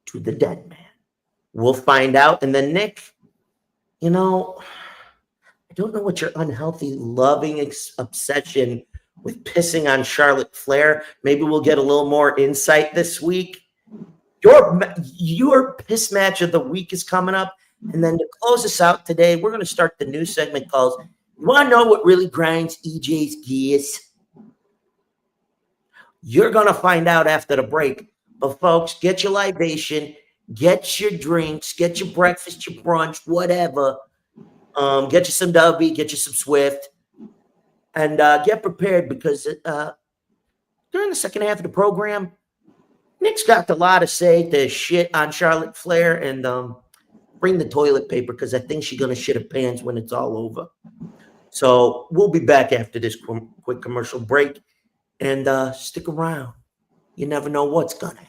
G: to the dead man. We'll find out. And then, Nick, I don't know what your unhealthy, loving obsession with pissing on Charlotte Flair. Maybe we'll get a little more insight this week. Your piss match of the week is coming up. And then to close us out today, we're going to start the new segment called, you want to know what really grinds EJ's gears? You're going to find out after the break. But folks, get your libation, get your drinks, get your breakfast, your brunch, whatever. Get you some Dubby, get you some Swift, and get prepared, because during the second half of the program, Nick's got a lot to say to shit on Charlotte Flair, and bring the toilet paper, because I think she's going to shit her pants when it's all over. So we'll be back after this quick commercial break, and stick around. You never know what's going to happen.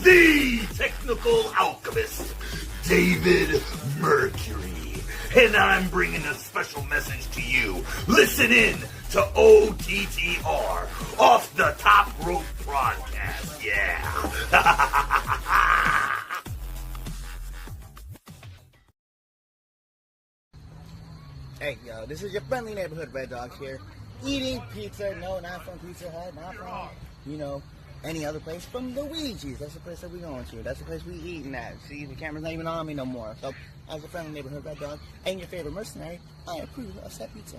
I: the technical alchemist, David Mercury. And I'm bringing a special message to you. Listen in to OTTR, Off the Top Rope Broadcast. Yeah.
J: Hey, yo, this is your friendly neighborhood Red Dog here, eating pizza. No, not from Pizza Hut, not from, any other place. From Luigi's. That's the place that we going to. That's the place we eating at. See, the camera's not even on me no more. So, as a friendly neighborhood Red Dog and your favorite mercenary, I approve of said pizza.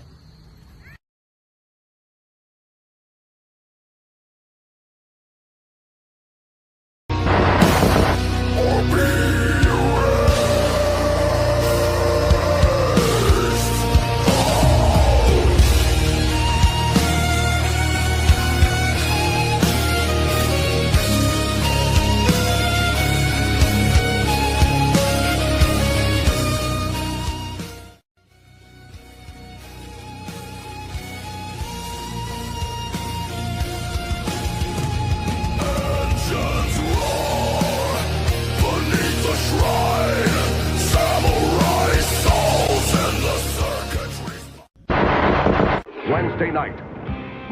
K: Wednesday night,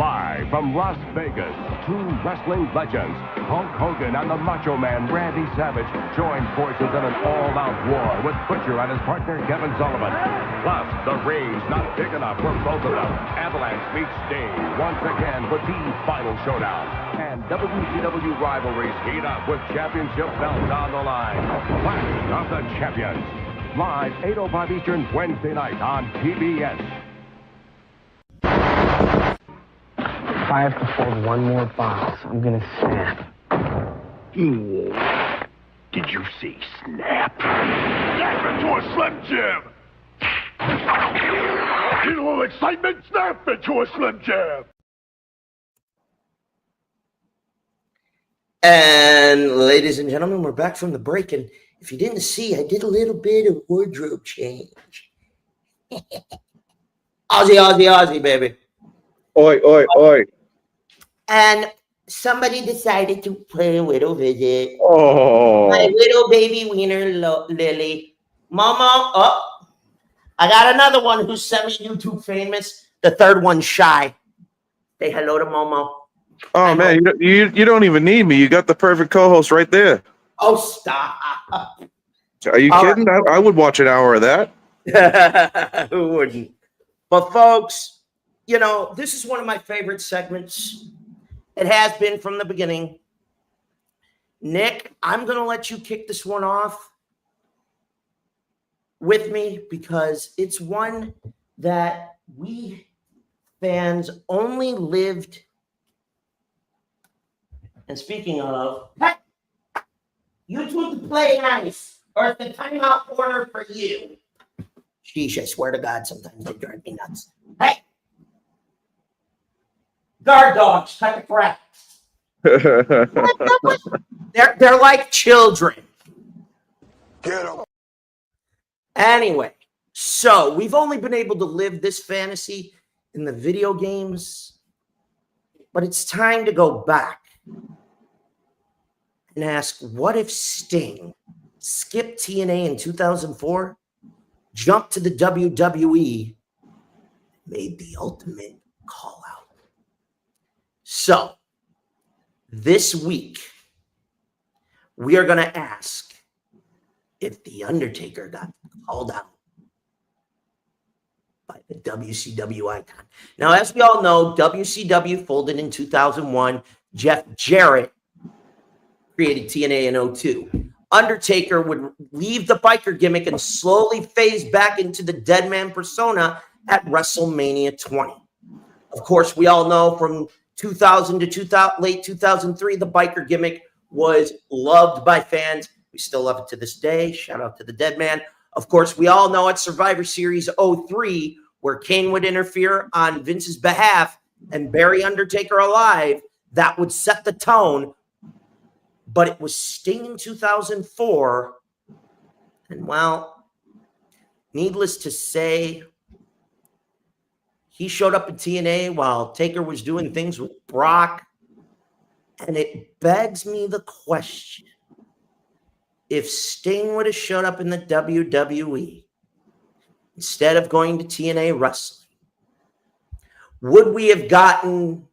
K: live from Las Vegas, two wrestling legends, Hulk Hogan and the Macho Man Randy Savage, join forces in an all-out war with Butcher and his partner Kevin Sullivan. Plus, the ring's not big enough for both of them. Avalanche meets Sting once again for the final showdown. And WCW rivalries heat up with championship belts on the line. Clash of the Champions. Live 8:05 Eastern Wednesday night on PBS.
L: If I have to fold one more box, I'm gonna snap.
I: Did you say snap? Snap into a Slim Jim! Need a little excitement? Snap into a Slim Jim!
G: And ladies and gentlemen, we're back from the break. And if you didn't see, I did a little bit of wardrobe change. Aussie, baby.
H: Oi, oi, oi.
G: And somebody decided to play a little visit.
H: Oh.
G: My little baby wiener, Lily. Mama, I got another one who's semi-YouTube famous. The third one's Shy. Say hello to Momo.
H: Oh, man, you don't even need me. You got the perfect co-host right there.
G: Oh, stop.
H: Are you kidding? Right. I would watch an hour of that.
G: Who wouldn't? But folks, this is one of my favorite segments. It has been from the beginning. Nick, I'm going to let you kick this one off with me because it's one that we fans only lived. And speaking of, hey, you two to play nice, or it's the timeout corner for you. Sheesh, I swear to God, sometimes they drive me nuts. Hey, guard dogs, cut the crap. They're like children.
I: Get them.
G: Anyway, so we've only been able to live this fantasy in the video games, but it's time to go back and ask, what if Sting skipped TNA in 2004, jumped to the WWE, made the ultimate call out? So, this week, we are going to ask if The Undertaker got called out by the WCW icon. Now, as we all know, WCW folded in 2001. Jeff Jarrett created TNA in 2002. Undertaker would leave the biker gimmick and slowly phase back into the dead man persona at WrestleMania 20. Of course, we all know from 2000 to late 2003, the biker gimmick was loved by fans. We still love it to this day. Shout out to the dead man. Of course, we all know at Survivor Series 03, where Kane would interfere on Vince's behalf and bury Undertaker alive, that would set the tone. But it was Sting in 2004. And well, needless to say, he showed up at TNA while Taker was doing things with Brock. And it begs me the question, if Sting would have showed up in the WWE instead of going to TNA Wrestling, would we have gotten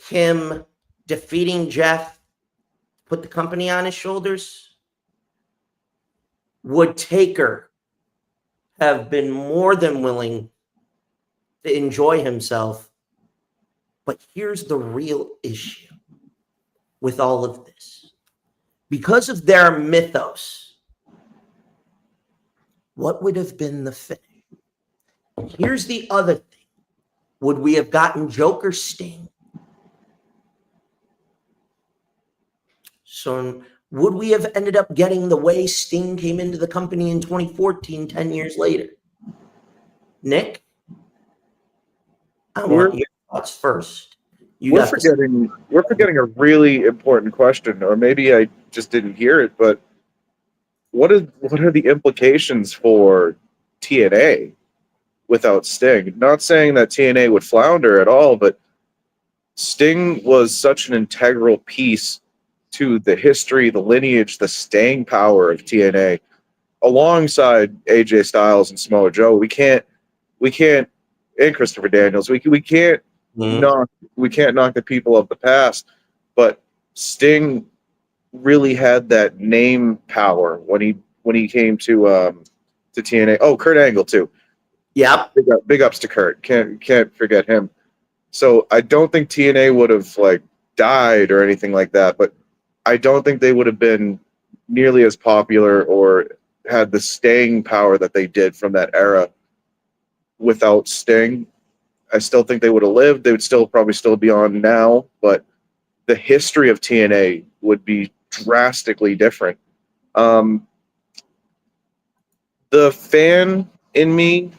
G: him defeating Jeff, put the company on his shoulders? Would Taker have been more than willing to enjoy himself? But here's the real issue with all of this. Because of their mythos, what would have been the finish? Here's the other thing. Would we have gotten Joker Sting? So would we have ended up getting the way Sting came into the company in 2014, 10 years later? Nick? I want your thoughts first.
H: We're forgetting a really important question, or maybe I just didn't hear it, but what are the implications for TNA without Sting? Not saying that TNA would flounder at all, but Sting was such an integral piece to the history, the lineage, the staying power of TNA, alongside AJ Styles and Samoa Joe. We can't, and Christopher Daniels. We can't knock the people of the past, but Sting really had that name power when he came to TNA. Oh, Kurt Angle too.
G: Yeah.
H: Big ups to Kurt. Can't forget him. So I don't think TNA would have died or anything like that, but I don't think they would have been nearly as popular or had the staying power that they did from that era without Sting. I still think they would have lived. They would probably still be on now, but the history of TNA would be drastically different. The fan in me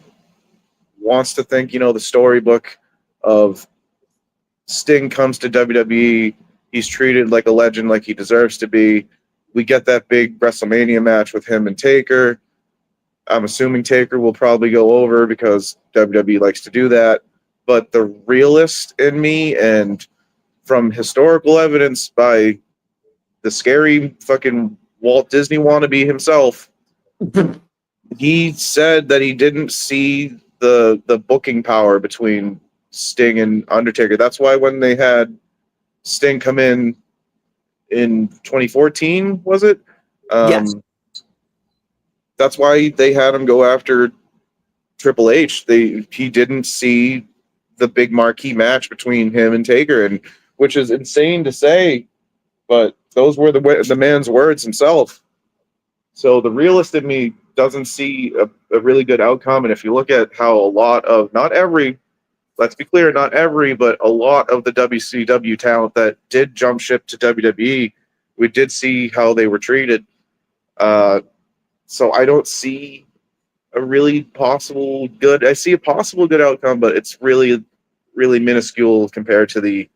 H: wants to think, the storybook of Sting comes to WWE. He's treated like a legend, like he deserves to be. We get that big WrestleMania match with him and Taker. I'm assuming Taker will probably go over because WWE likes to do that. But the realist in me, and from historical evidence by the scary fucking Walt Disney wannabe himself, he said that he didn't see the booking power between Sting and Undertaker. That's why when they had Sting come in 2014, was it?
G: Yes.
H: That's why they had him go after Triple H. He didn't see the big marquee match between him and Taker, and which is insane to say, but those were the man's words himself. So the realist in me doesn't see a really good outcome. And if you look at how a lot of, let's be clear, not every, but a lot of the WCW talent that did jump ship to WWE, we did see how they were treated. So I don't see a really possible good. I see a possible good outcome, but it's really, really minuscule compared to the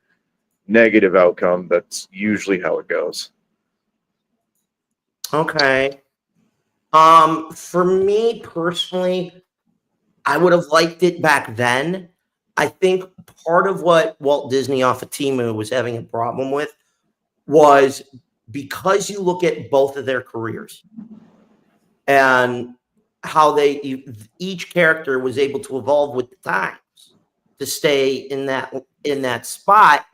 H: negative outcome. That's usually how it goes.
G: Okay. For me personally, I would have liked it back then. I think part of what Walt Disney off of Temu was having a problem with was because you look at both of their careers and how each character was able to evolve with the times to stay in that spot.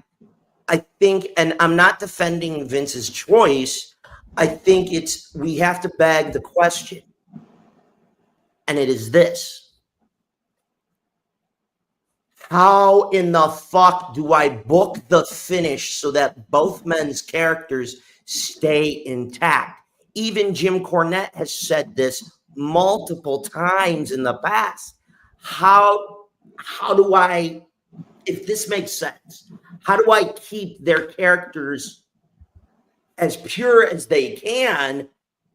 G: I think, and I'm not defending Vince's choice, I think we have to beg the question, and it is this: how in the fuck do I book the finish so that both men's characters stay intact? Even Jim Cornette has said this multiple times in the past. How do I, if this makes sense, how do I keep their characters as pure as they can,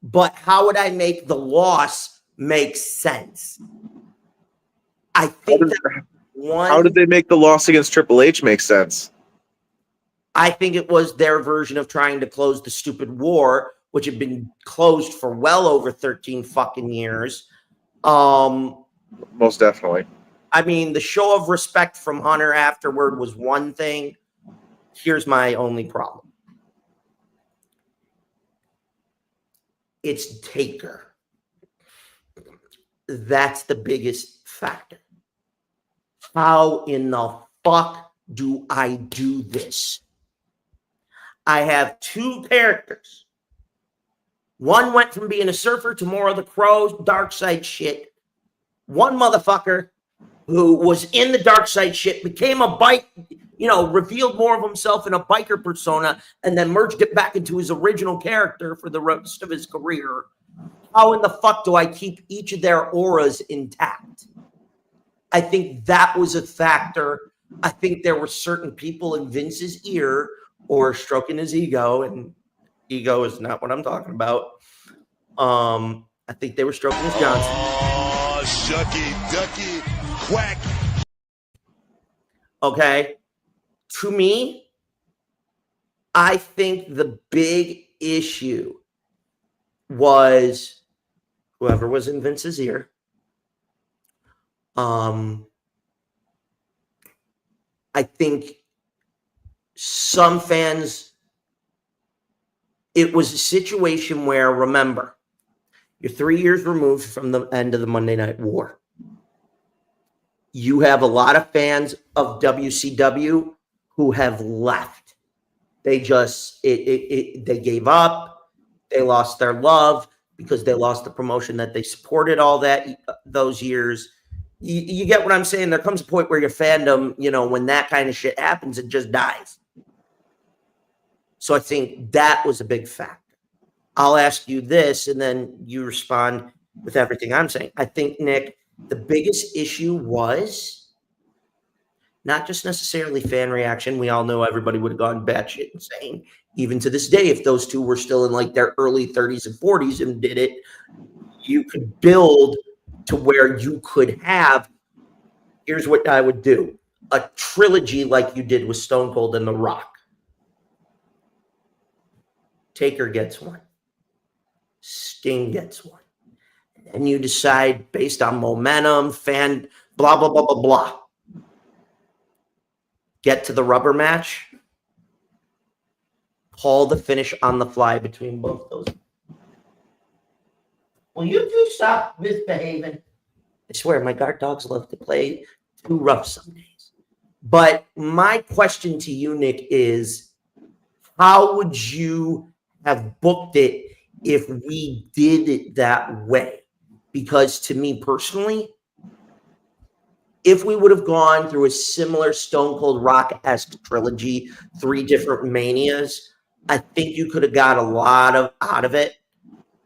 G: but how would I make the loss make sense? I think
H: how did they make the loss against Triple H make sense?
G: I think it was their version of trying to close the stupid war, which had been closed for well over 13 fucking years.
H: Most definitely.
G: I mean, the show of respect from Hunter afterward was one thing. Here's my only problem. it's Taker. That's the biggest factor. How in the fuck do I do this? I have two characters. One went from being a surfer to more of the Crow dark side shit. One motherfucker who was in the dark side shit became a bike, revealed more of himself in a biker persona and then merged it back into his original character for the rest of his career. How in the fuck do I keep each of their auras intact? I think that was a factor. I think there were certain people in Vince's ear or stroking his ego, and ego is not what I'm talking about. I think they were stroking his Johnson.
I: Oh, shucky, ducky, quack.
G: Okay. To me, I think the big issue was whoever was in Vince's ear. I think some fans, it was a situation where, remember, you're 3 years removed from the end of the Monday Night War. You have a lot of fans of WCW who have left. They just, they gave up. They lost their love because they lost the promotion that they supported all those years. You get what I'm saying? There comes a point where your fandom, when that kind of shit happens, it just dies. So I think that was a big factor. I'll ask you this, and then you respond with everything I'm saying. I think, Nick, the biggest issue was not just necessarily fan reaction. We all know everybody would have gone batshit insane. Even to this day, if those two were still in like their early 30s and 40s and did it, you could build to where you could have, here's what I would do, a trilogy like you did with Stone Cold and The Rock. Taker gets one. Sting gets one. And you decide based on momentum, fan, blah, blah, blah, blah, blah. Get to the rubber match. Call the finish on the fly between both those. Will you two stop misbehaving? I swear, my guard dogs love to play too rough some days. But my question to you, Nick, is how would you have booked it if we did it that way? Because to me personally, if we would have gone through a similar Stone Cold Rock-esque trilogy, 3 different manias, I think you could have got a lot out of it,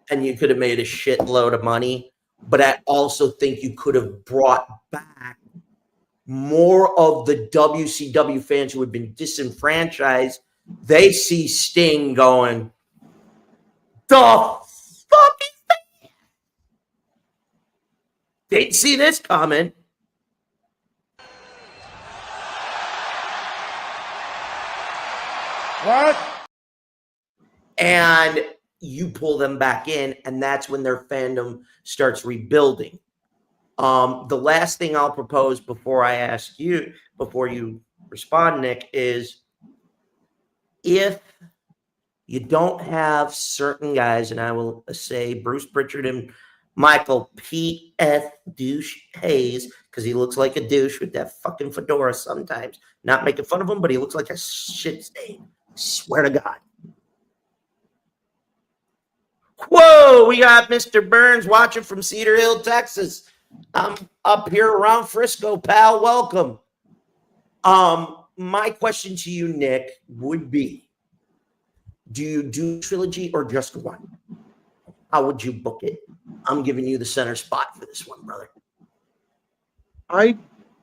G: and you could have made a shitload of money. But I also think you could have brought back more of the WCW fans who had been disenfranchised. They see Sting going, the fuck is that? Didn't see this coming.
B: What?
G: And you pull them back in, and that's when their fandom starts rebuilding. The last thing I'll propose before you respond, Nick, is if you don't have certain guys, and I will say Bruce Pritchard and Michael P.F. Douche Hayes, because he looks like a douche with that fucking fedora sometimes. Not making fun of him, but he looks like a shit stain. I swear to God. Whoa, we got Mr. Burns watching from Cedar Hill, Texas. I'm up here around Frisco, pal. Welcome. My question to you, Nick, would be, do you do trilogy or just one? How would you book it? I'm giving you the center spot for this one, brother.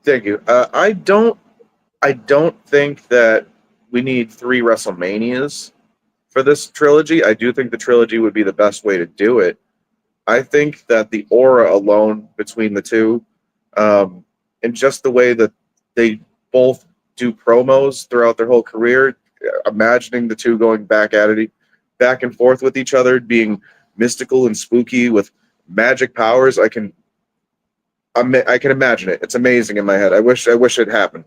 H: Thank you. I don't think that we need 3 WrestleManias for this trilogy. I do think the trilogy would be the best way to do it. I think that the aura alone between the two, and just the way that they both do promos throughout their whole career, imagining the two going back and forth with each other, being mystical and spooky with magic powers, I can imagine it. It's amazing in my head. I wish it happened.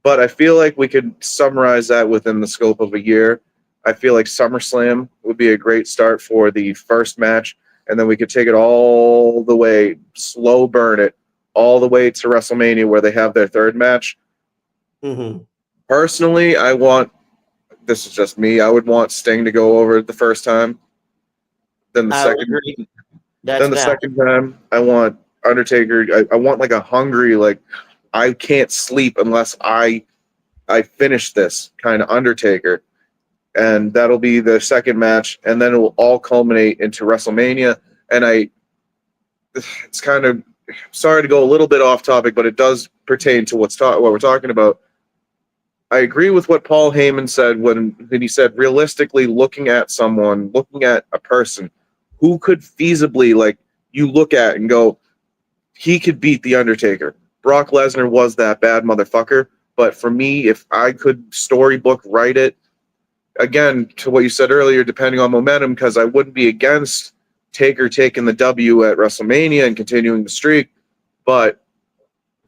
H: But I feel like we could summarize that within the scope of a year. I feel like SummerSlam would be a great start for the first match, and then we could take it all the way, slow burn it, all the way to WrestleMania where they have their third match.
G: Mm-hmm.
H: Personally, this is just me, I would want Sting to go over it the first time. Then the second time, I want Undertaker. I want like a hungry, like I can't sleep unless I finish this kind of Undertaker. And that'll be the second match, and then it will all culminate into WrestleMania. And it's kind of, sorry to go a little bit off topic, but it does pertain to what we're talking about. I agree with what Paul Heyman said when he said, realistically, looking at a person who could feasibly, like, you look at and go, he could beat The Undertaker. Brock Lesnar was that bad motherfucker. But for me, if I could storybook write it, again, to what you said earlier, depending on momentum, because I wouldn't be against Taker taking the W at WrestleMania and continuing the streak. But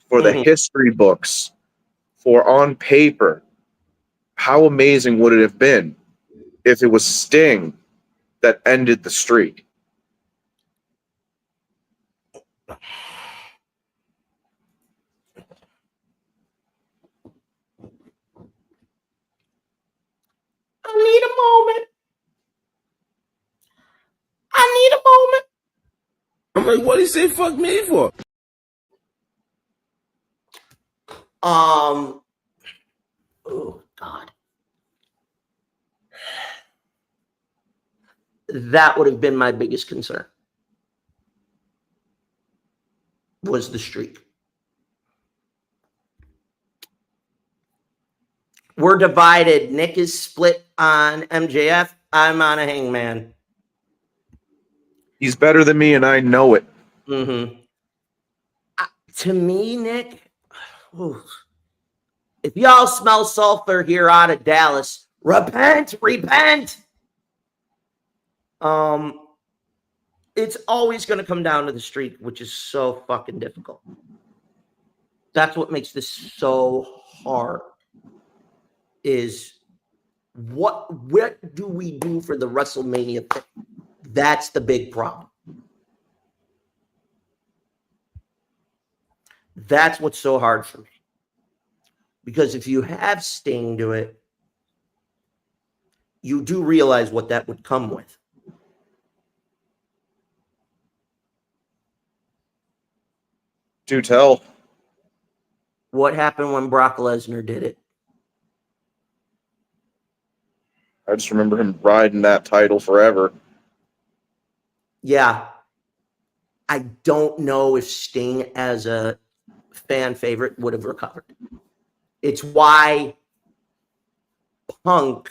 H: for the history books, for on paper, how amazing would it have been if it was Sting that ended the streak?
G: I need a moment.
B: I'm like, what do you say fuck me for?
G: Oh God. That would have been my biggest concern. Was the streak. We're divided. Nick is split on MJF. I'm on a Hangman.
H: He's better than me, and I know it.
G: Mm-hmm. To me, Nick, if y'all smell sulfur here out of Dallas, repent. It's always going to come down to the streak, which is so fucking difficult. That's what makes this so hard. Is what do we do for the WrestleMania thing? That's the big problem. That's what's so hard for me. Because if you have Sting do it, you do realize what that would come with.
H: Do tell.
G: What happened when Brock Lesnar did it?
H: I just remember him riding that title forever.
G: Yeah. I don't know if Sting as a fan favorite would have recovered. It's why Punk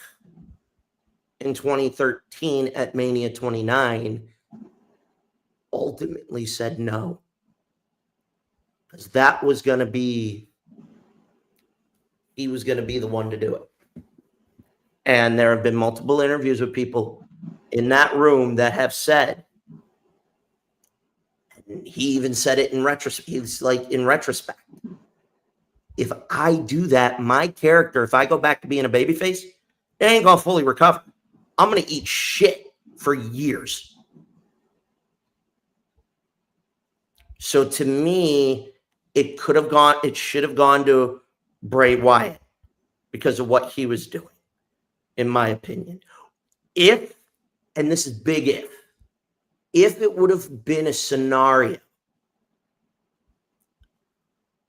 G: in 2013 at Mania 29 ultimately said no. Because that was going to be, he was going to be the one to do it. And there have been multiple interviews with people in that room that have said, and he even said it in retrospect, he's like, in retrospect, if I do that, my character, if I go back to being a babyface, it ain't going to fully recover. I'm going to eat shit for years. So to me, it should have gone to Bray Wyatt because of what he was doing, in my opinion. If, and this is big if it would have been a scenario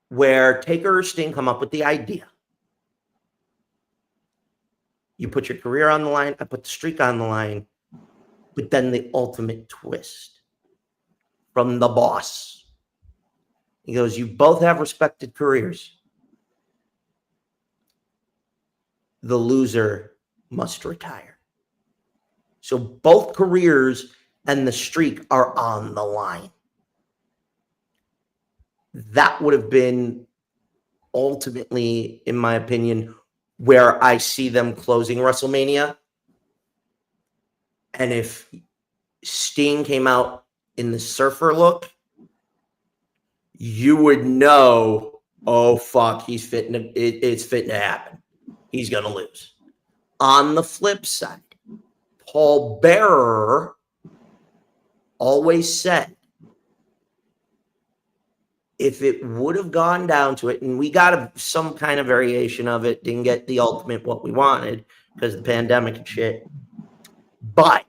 G: where Taker or Sting come up with the idea, you put your career on the line, I put the streak on the line, but then the ultimate twist from the boss. He goes, you both have respected careers. The loser must retire. So both careers and the streak are on the line. That would have been ultimately, in my opinion, where I see them closing WrestleMania. And if Sting came out in the surfer look, you would know, oh, fuck, it's fitting to happen. He's going to lose. On the flip side, Paul Bearer always said, if it would have gone down to it, and we got some kind of variation of it, didn't get the ultimate what we wanted because of the pandemic and shit, but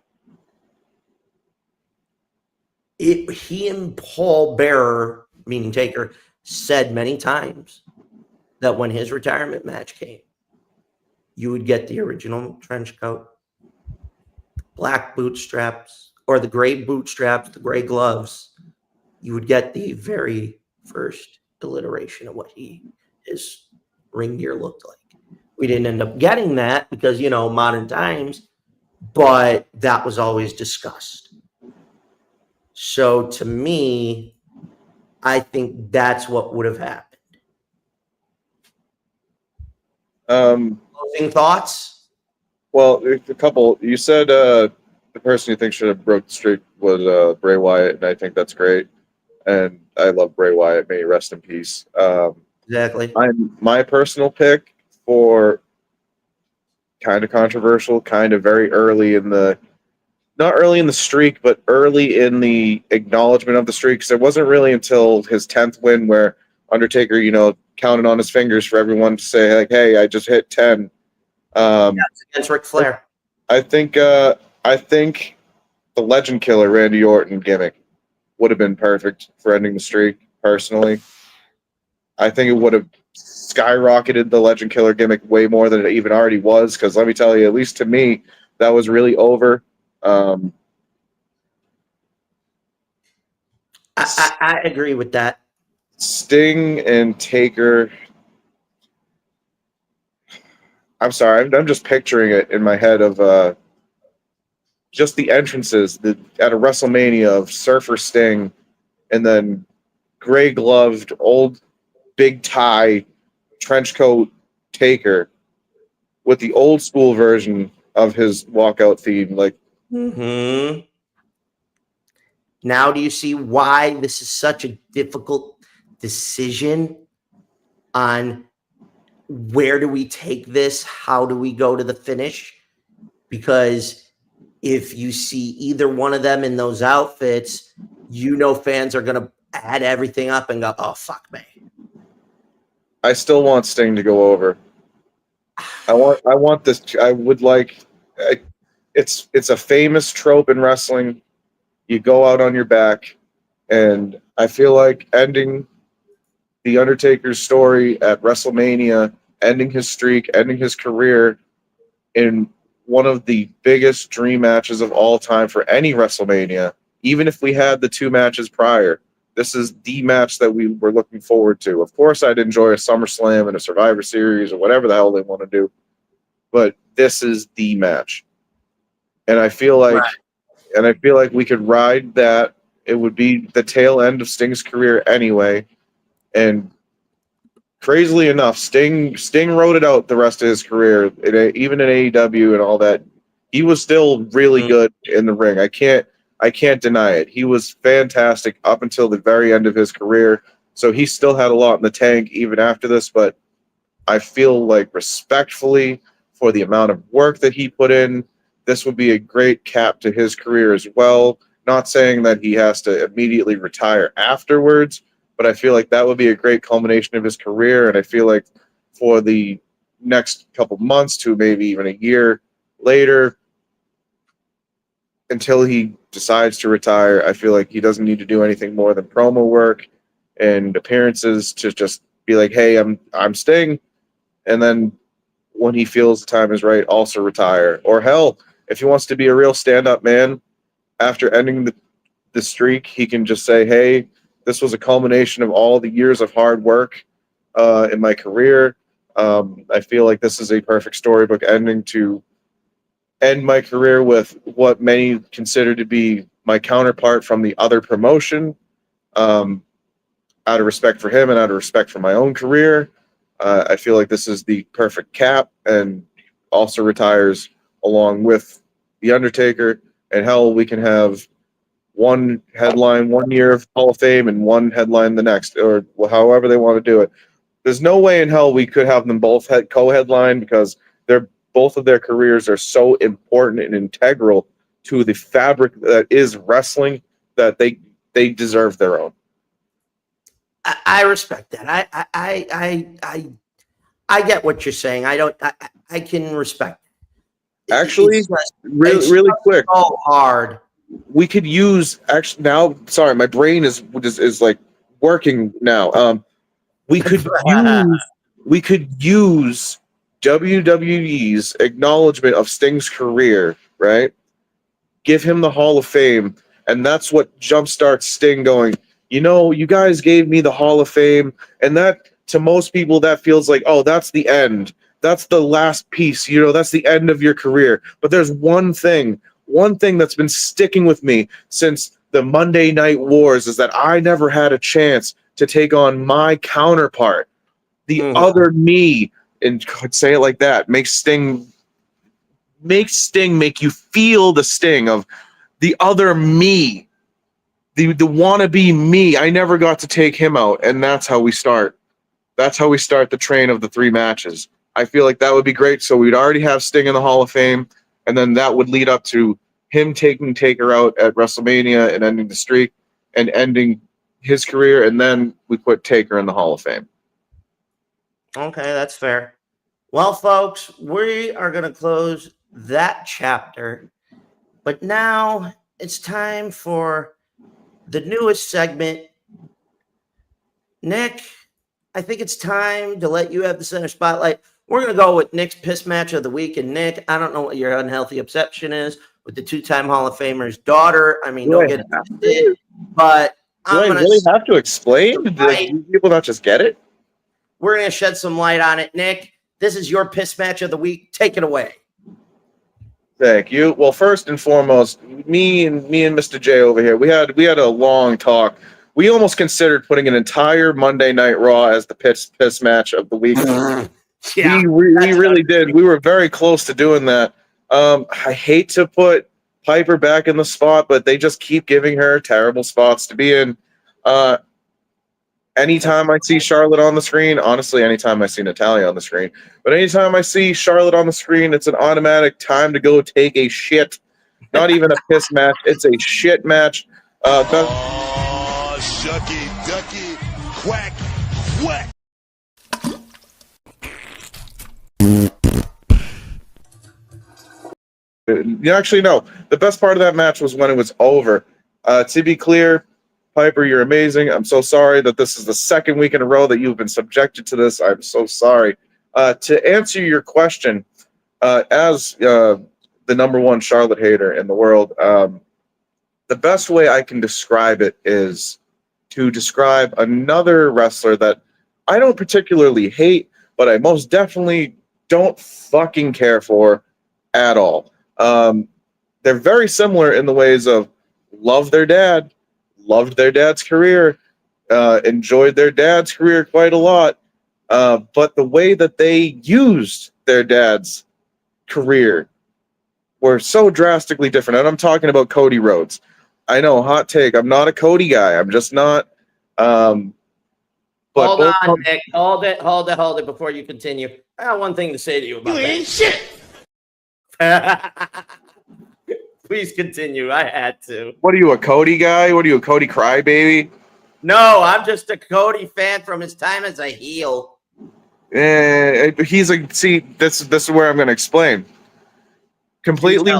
G: he and Paul Bearer, meaning Taker, said many times that when his retirement match came, you would get the original trench coat, black bootstraps, or the gray bootstraps, the gray gloves. You would get the very first alliteration of what his ring gear looked like. We didn't end up getting that because, modern times, but that was always discussed. So to me, I think that's what would have happened. Closing thoughts?
H: Well, a couple. You said the person you think should have broke the streak was Bray Wyatt, and I think that's great. And I love Bray Wyatt. May he rest in peace.
G: Exactly.
H: My personal pick for kind of controversial, kind of very early in the, not early in the streak, but early in the acknowledgement of the streak. Because it wasn't really until his 10th win where Undertaker, counted on his fingers for everyone to say, like, hey, I just hit 10.
G: It's against Ric Flair.
H: I think the Legend Killer Randy Orton gimmick would have been perfect for ending the streak, personally. I think it would have skyrocketed the Legend Killer gimmick way more than it even already was, because let me tell you, at least to me, that was really over.
G: I agree with that.
H: Sting and Taker. I'm sorry, I'm just picturing it in my head of just the entrances at a WrestleMania of Surfer Sting, and then gray gloved, old big tie, trench coat Taker with the old school version of his walkout theme. Like,
G: Now do you see why this is such a difficult decision on where do we take this? How do we go to the finish? Because if you see either one of them in those outfits, fans are going to add everything up and go, oh, fuck me.
H: I still want Sting to go over. I want this. I would like. It's a famous trope in wrestling. You go out on your back, and I feel like ending the Undertaker's story at WrestleMania, ending his streak, ending his career in one of the biggest dream matches of all time for any WrestleMania, even if we had the two matches prior. This is the match that we were looking forward to. Of course, I'd enjoy a SummerSlam and a Survivor Series or whatever the hell they want to do, but this is the match. And I feel like, we could ride that. It would be the tail end of Sting's career anyway. And crazily enough, Sting rode it out the rest of his career, even in AEW and all that. He was still really good in the ring. I can't deny it. He was fantastic up until the very end of his career. So he still had a lot in the tank even after this. But I feel like, respectfully, for the amount of work that he put in, this would be a great cap to his career as well. Not saying that he has to immediately retire afterwards, but I feel like that would be a great culmination of his career. And I feel like for the next couple months to maybe even a year later, until he decides to retire, I feel like he doesn't need to do anything more than promo work and appearances to just be like, hey, I'm Sting. And then when he feels the time is right, also retire. Or hell, if he wants to be a real stand-up man, after ending the streak, he can just say, hey, this was a culmination of all the years of hard work in my career. I feel like this is a perfect storybook ending to end my career with what many consider to be my counterpart from the other promotion, out of respect for him and out of respect for my own career. I feel like this is the perfect cap, and also retires along with The Undertaker. And hell, we can have one headline 1 year of Hall of Fame and one headline the next, or however they want to do it. There's no way in hell we could have them both co-headline, because they're both of their careers are so important and integral to the fabric that is wrestling that they deserve their own.
G: I respect that. I get what you're saying. I can respect it.
H: Actually,
G: It's just-
H: really quick.
G: So hard.
H: We could use actually now. Sorry, my brain is like working now. We could use WWE's acknowledgement of Sting's career, right? Give him the Hall of Fame, and that's what jumpstarts Sting going, you know, you guys gave me the Hall of Fame, and that, to most people, that feels like, oh, that's the end. That's the last piece, you know, that's the end of your career. But there's one thing that's been sticking with me since the Monday Night Wars is that I never had a chance to take on my counterpart, the other me, and say it like that. Make Sting make you feel the sting of the other me, the wannabe me. I never got to take him out, and that's how we start. That's how we start the train of the 3 matches. I feel like that would be great. So we'd already have Sting in the Hall of Fame, and then that would lead up to him taking Taker out at WrestleMania and ending the streak and ending his career, and then we put Taker in the Hall of Fame.
G: Okay, that's fair. Well, folks, we are going to close that chapter, but now it's time for the newest segment. Nick, I think it's time to let you have the center spotlight. We're going to go with Nick's piss match of the week. And Nick, I don't know what your unhealthy obsession is with the 2-time Hall of Famer's daughter. I mean, don't get it, but
H: do I really have to explain? Do people not just get it?
G: We're going to shed some light on it. Nick, this is your piss match of the week. Take it away.
H: Thank you. Well, first and foremost, me and Mr. J over here, we had a long talk. We almost considered putting an entire Monday Night Raw as the piss match of the week.
G: Yeah,
H: we really did. We were very close to doing that. I hate to put Piper back in the spot, but they just keep giving her terrible spots to be in. Anytime I see Charlotte on the screen, honestly, anytime I see Natalya on the screen, but anytime I see Charlotte on the screen, it's an automatic time to go take a shit. Not even a piss match. It's a shit match.
I: Shucky, ducky, quack, quack.
H: Actually, no. The best part of that match was when it was over. To be clear, Piper, you're amazing. I'm so sorry that this is the second week in a row that you've been subjected to this. I'm so sorry. To answer your question, as the number one Charlotte hater in the world, the best way I can describe it is to describe another wrestler that I don't particularly hate, but I most definitely don't fucking care for at all. They're very similar in the ways of love their dad, loved their dad's career, enjoyed their dad's career quite a lot, but the way that they used their dad's career were so drastically different. And I'm talking about Cody Rhodes. I know, hot take. I'm not a Cody guy. I'm just not. But
G: hold on, Nick. Hold it before you continue. I got one thing to say to you about that. You ain't shit. Please continue. I had to.
H: What are you, a Cody guy? What are you, a Cody crybaby?
G: No, I'm just a Cody fan from his time as a heel.
H: He's a see. This is where I'm going to explain. Completely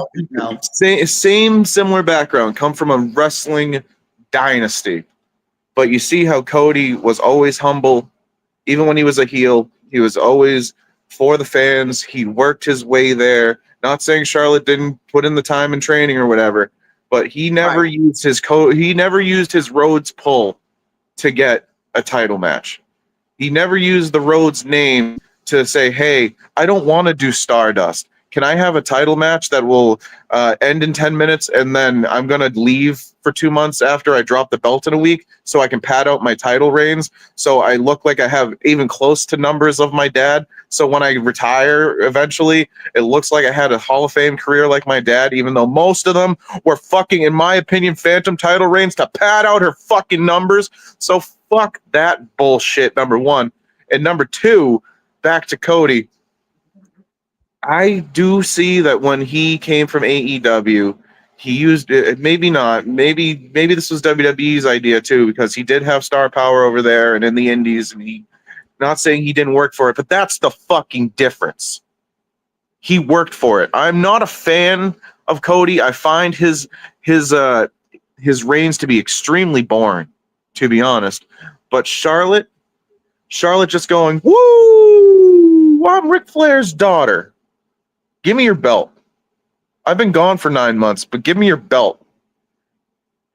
H: same similar background. Come from a wrestling dynasty, but you see how Cody was always humble, even when he was a heel. He was always for the fans. He worked his way there. Not saying Charlotte didn't put in the time and training or whatever, but he never used his Rhodes pull to get a title match. He never used the Rhodes name to say, "Hey, I don't want to do Stardust. Can I have a title match that will end in 10 minutes and then I'm going to leave for 2 months after I drop the belt in a week so I can pad out my title reigns so I look like I have even close to numbers of my dad. So when I retire eventually, it looks like I had a Hall of Fame career like my dad, even though most of them were fucking, in my opinion, phantom title reigns to pad out her fucking numbers. So fuck that bullshit, number one. And number two, back to Cody. I do see that when he came from AEW, he used it. Maybe not. Maybe this was WWE's idea too, because he did have star power over there and in the Indies. And he, not saying he didn't work for it, but that's the fucking difference. He worked for it. I'm not a fan of Cody. I find his reigns to be extremely boring, to be honest. But Charlotte just going, woo! I'm Ric Flair's daughter. Give me your belt. I've been gone for 9 months, but give me your belt.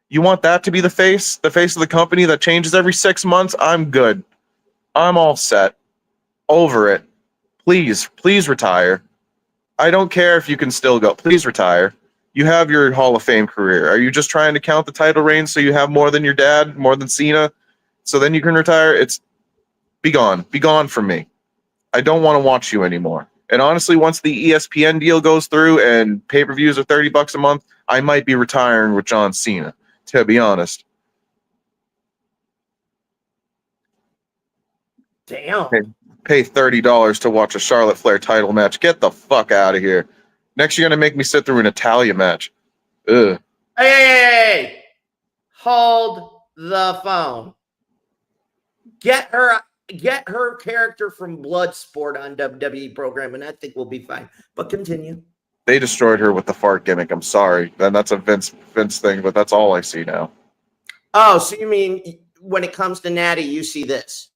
H: You want that to be the face of the company that changes every 6 months? I'm good. I'm all set. Over it. Please retire. I don't care if you can still go. Please retire. You have your Hall of Fame career. Are you just trying to count the title reigns so you have more than your dad, more than Cena, so then you can retire? It's be gone. Be gone from me. I don't want to watch you anymore. And honestly, once the ESPN deal goes through and pay-per-views are $30 a month, I might be retiring with John Cena, to be honest.
G: Damn.
H: Pay $30 to watch a Charlotte Flair title match. Get the fuck out of here. Next, you're going to make me sit through an Natalia match. Ugh.
G: Hey! Hold the phone. Get her character from Bloodsport on WWE program, and I think we'll be fine. But continue.
H: They destroyed her with the fart gimmick. I'm sorry. And that's a Vince thing, but that's all I see now.
G: Oh, so you mean when it comes to Natty, you see this?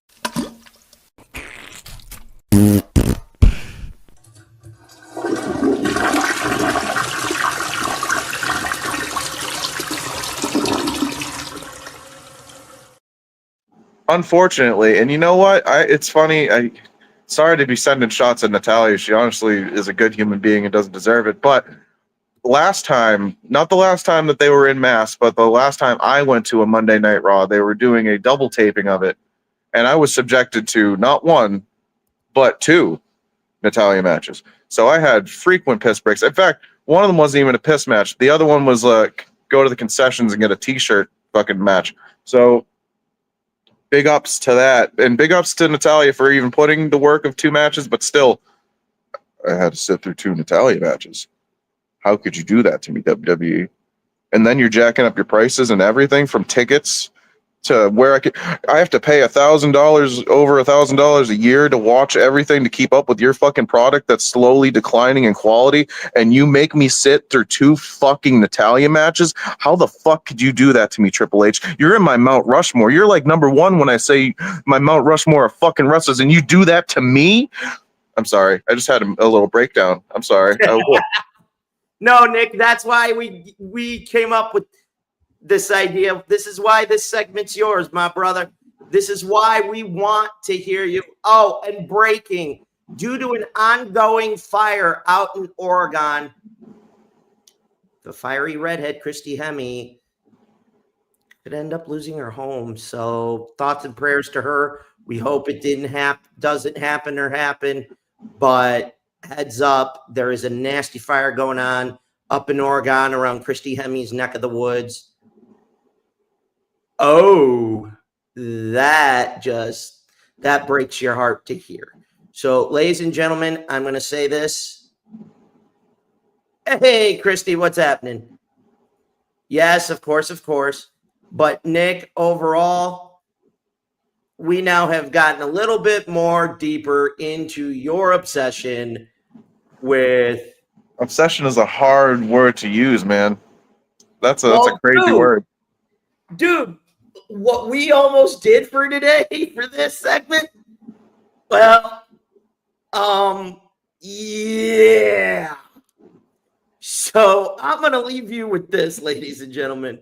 H: Unfortunately, and you know what? It's funny. Sorry to be sending shots at Natalia. She honestly is a good human being and doesn't deserve it. But last time, not the last time that they were in mass, but the last time I went to a Monday Night Raw, they were doing a double taping of it. And I was subjected to not one, but 2 Natalia matches. So I had frequent piss breaks. In fact, one of them wasn't even a piss match. The other one was like go to the concessions and get a t-shirt fucking match. So big ups to that. And big ups to Natalia for even putting the work of 2 matches, but still, I had to sit through 2 Natalia matches. How could you do that to me, WWE? And then you're jacking up your prices and everything from tickets to where I have to pay $1,000, over $1,000 a year to watch everything to keep up with your fucking product that's slowly declining in quality, and you make me sit through 2 fucking Natalia matches? How the fuck could you do that to me, Triple H? You're in my Mount Rushmore. You're like number 1 when I say my Mount Rushmore of fucking wrestlers, and you do that to me? I'm sorry. I just had a little breakdown. I'm sorry.
G: No, Nick, that's why we came up with this idea. This is why this segment's yours, my brother. This is why we want to hear you. Oh, and breaking. Due to an ongoing fire out in Oregon, the fiery redhead, Christy Hemme, could end up losing her home. So thoughts and prayers to her. We hope it doesn't happen. But heads up, there is a nasty fire going on up in Oregon around Christy Hemme's neck of the woods. Oh, that breaks your heart to hear. So, ladies and gentlemen, I'm going to say this. Hey, Christy, what's happening? Yes, of course. But Nick, overall, we now have gotten a little bit more deeper into your obsession with...
H: Obsession is a hard word to use, man. That's a crazy word.
G: Dude, what we almost did for today, for this segment, well, yeah. So I'm going to leave you with this, ladies and gentlemen.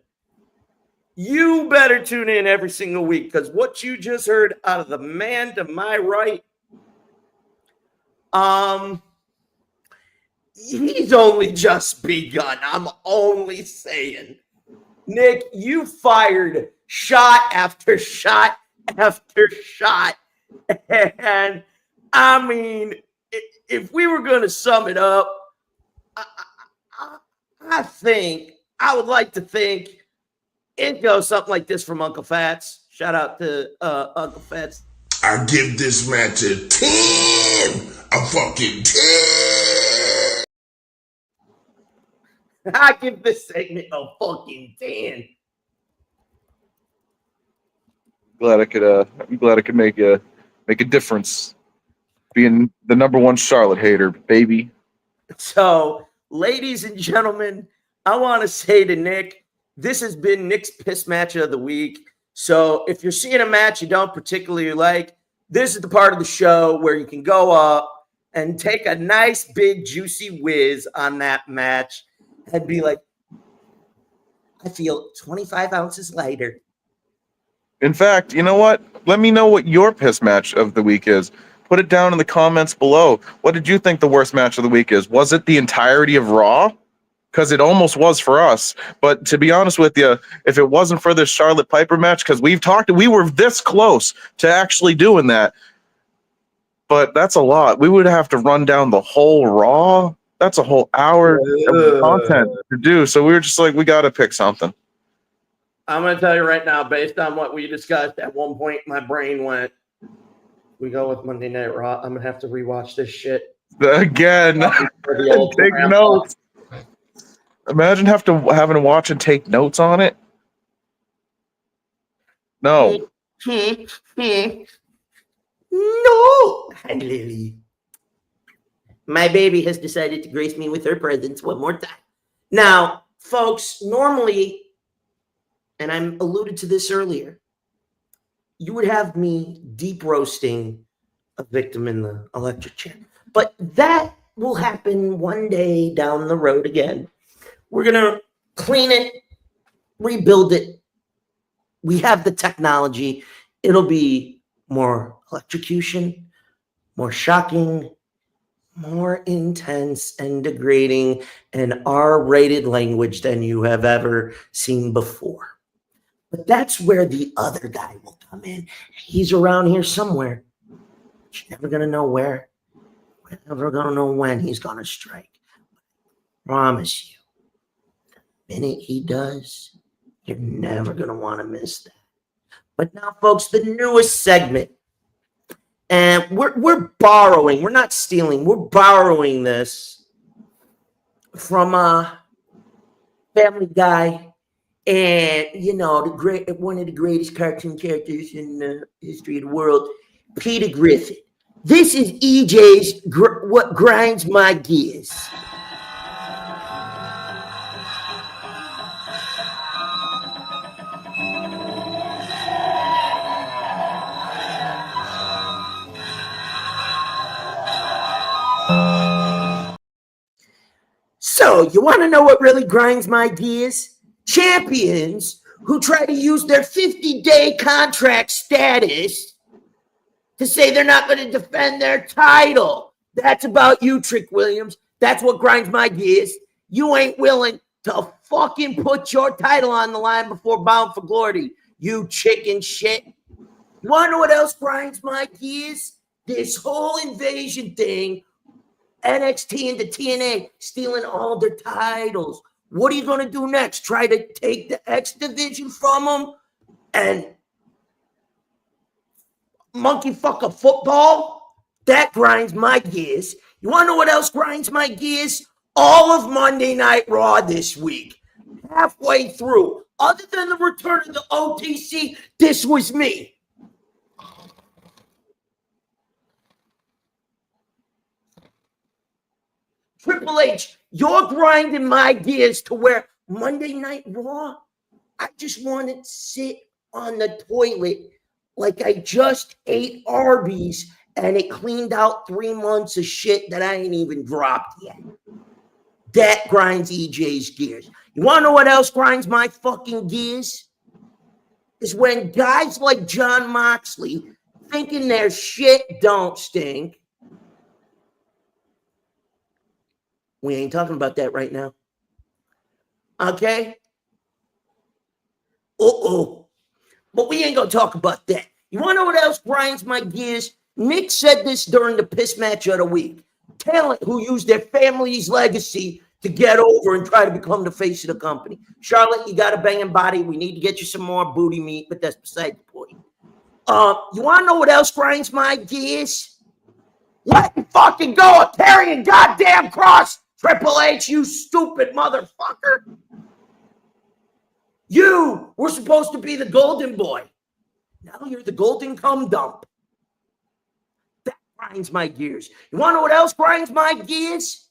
G: You better tune in every single week, because what you just heard out of the man to my right, he's only just begun. I'm only saying. Nick, you fired shot after shot after shot. And I mean, if we were going to sum it up, I would like to think it goes something like this from Uncle Fats. Shout out to Uncle Fats.
A: I give this match a 10. A fucking 10.
G: I give this segment a fucking 10.
H: I'm glad I could make a difference. Being the number one Charlotte hater, baby.
G: So, ladies and gentlemen, I want to say to Nick, this has been Nick's piss match of the week. So, if you're seeing a match you don't particularly like, this is the part of the show where you can go up and take a nice, big, juicy whiz on that match and be like, I feel 25 ounces lighter.
H: In fact, you know what? Let me know what your piss match of the week is. Put it down in the comments below. What did you think the worst match of the week is? Was it the entirety of Raw? Because it almost was for us. But to be honest with you, if it wasn't for this Charlotte Piper match, because we were this close to actually doing that. But that's a lot. We would have to run down the whole Raw. That's a whole hour of content to do. So we were just like, we got to pick something.
G: I'm going to tell you right now, based on what we discussed, at one point my brain went, we go with Monday Night Raw. I'm going to have to rewatch this shit.
H: Again. Take notes. Imagine having to watch and take notes on it. No.
G: No. And Lily. My baby has decided to grace me with her presence one more time. Now, folks, normally, and I alluded to this earlier, you would have me deep roasting a victim in the electric chair. But that will happen one day down the road again. We're going to clean it, rebuild it. We have the technology. It'll be more electrocution, more shocking, more intense and degrading, and R-rated language than you have ever seen before. But that's where the other guy will come in. He's around here somewhere. You're never going to know where. We're never going to know when he's going to strike. Promise you. The minute he does, you're never going to want to miss that. But now, folks, the newest segment. And we're borrowing. We're not stealing. We're borrowing this from Family Guy. And, you know, one of the greatest cartoon characters in the history of the world, Peter Griffin. This is EJ's What Grinds My Gears. So, you want to know what really grinds my gears? Champions who try to use their 50-day contract status to say they're not going to defend their title. That's about you, Trick Williams. That's what grinds my gears. You ain't willing to fucking put your title on the line before Bound for Glory, you chicken shit. You want to know what else grinds my gears? This whole invasion thing, NXT into TNA, stealing all their titles. What are you going to do next? Try to take the X division from them and monkey fuck a football? That grinds my gears. You want to know what else grinds my gears? All of Monday Night Raw this week. Halfway through. Other than the return of the OTC, this was me. Triple H, you're grinding my gears to where Monday Night Raw, I just want to sit on the toilet like I just ate Arby's and it cleaned out 3 months of shit that I ain't even dropped yet. That grinds EJ's gears. You want to know what else grinds my fucking gears? Is when guys like John Moxley thinking their shit don't stink. We ain't talking about that right now. Okay? But we ain't going to talk about that. You want to know what else grinds my gears? Nick said this during the piss match of the week. Talent who used their family's legacy to get over and try to become the face of the company. Charlotte, you got a banging body. We need to get you some more booty meat, but that's beside the point. You want to know what else grinds my gears? Let me fucking go a carrying goddamn cross Triple H, you stupid motherfucker. You were supposed to be the golden boy. Now you're the golden cum dump. That grinds my gears. You want to know what else grinds my gears?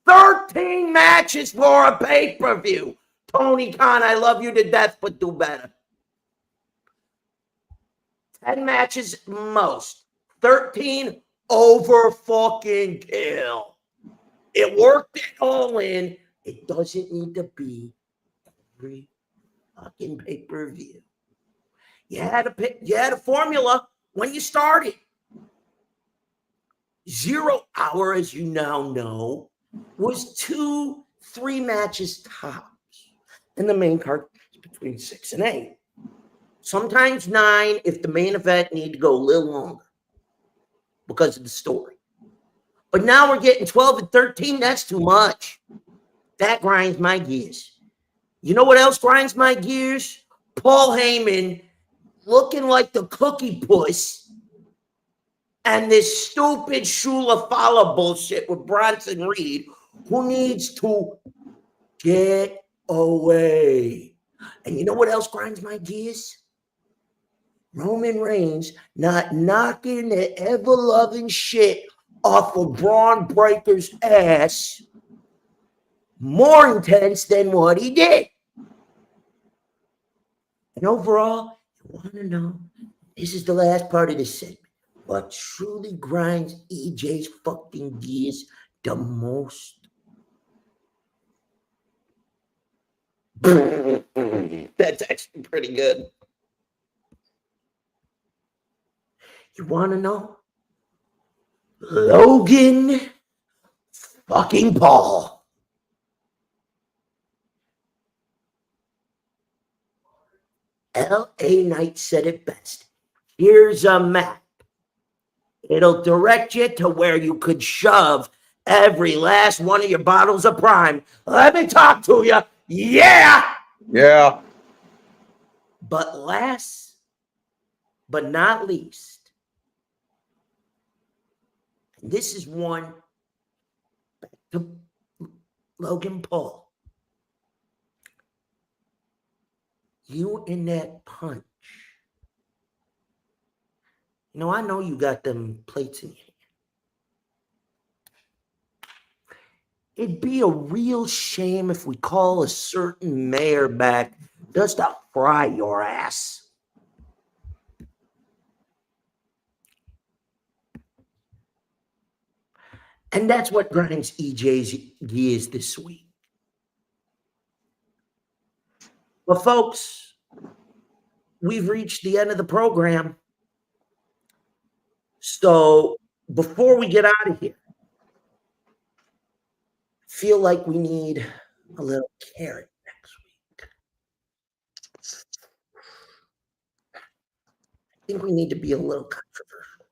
G: 13 matches for a pay-per-view. Tony Khan, I love you to death, but do better. 10 matches most. 13 over fucking kill. It worked it all in. It doesn't need to be every fucking pay-per-view. You had a formula when you started. 0 Hour, as you now know, was 2-3 matches tops. And the main card is between 6 and 8. Sometimes 9 if the main event need to go a little longer because of the story. But now we're getting 12 and 13. That's too much. That grinds my gears. You know what else grinds my gears? Paul Heyman looking like the cookie puss and this stupid Shula Fala bullshit with Bronson Reed, who needs to get away. And you know what else grinds my gears? Roman Reigns not knocking the ever-loving shit off of Braun Breaker's ass more intense than what he did. And overall, you want to know, this is the last part of this segment, what truly grinds EJ's fucking gears the most? That's actually pretty good. You want to know? Logan fucking Paul. LA Knight said it best. Here's a map. It'll direct you to where you could shove every last one of your bottles of Prime. Let me talk to you. Yeah.
H: Yeah.
G: But last but not least, and this is one back to Logan Paul. You in that punch. You know, I know you got them plates in your hand. It'd be a real shame if we call a certain mayor back just to fry your ass. And that's what grinds EJ's gears this week. Well, folks, we've reached the end of the program. So before we get out of here, I feel like we need a little carrot next week. I think we need to be a little controversial.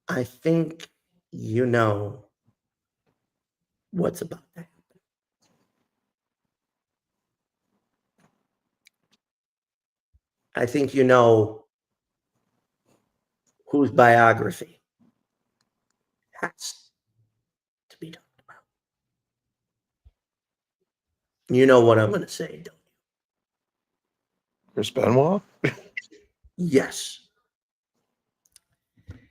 G: I think you know what's about to happen. I think you know whose biography has to be talked about. You know what I'm going to say, don't you?
H: Chris Benoit?
G: Yes.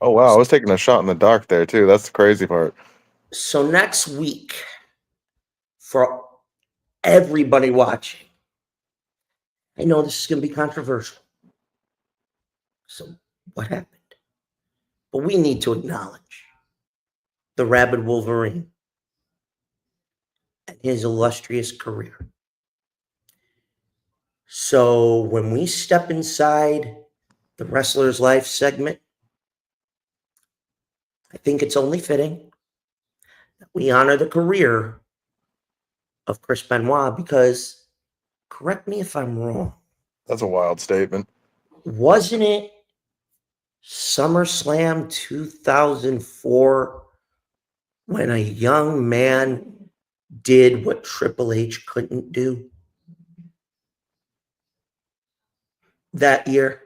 H: Oh, wow. I was taking a shot in the dark there, too. That's the crazy part.
G: So next week, for everybody watching, I know this is going to be controversial. So what happened? But we need to acknowledge the Rabid Wolverine and his illustrious career. So when we step inside the Wrestler's Life segment, I think it's only fitting that we honor the career of Chris Benoit because, correct me if I'm wrong.
H: That's a wild statement.
G: Wasn't it SummerSlam 2004 when a young man did what Triple H couldn't do that year?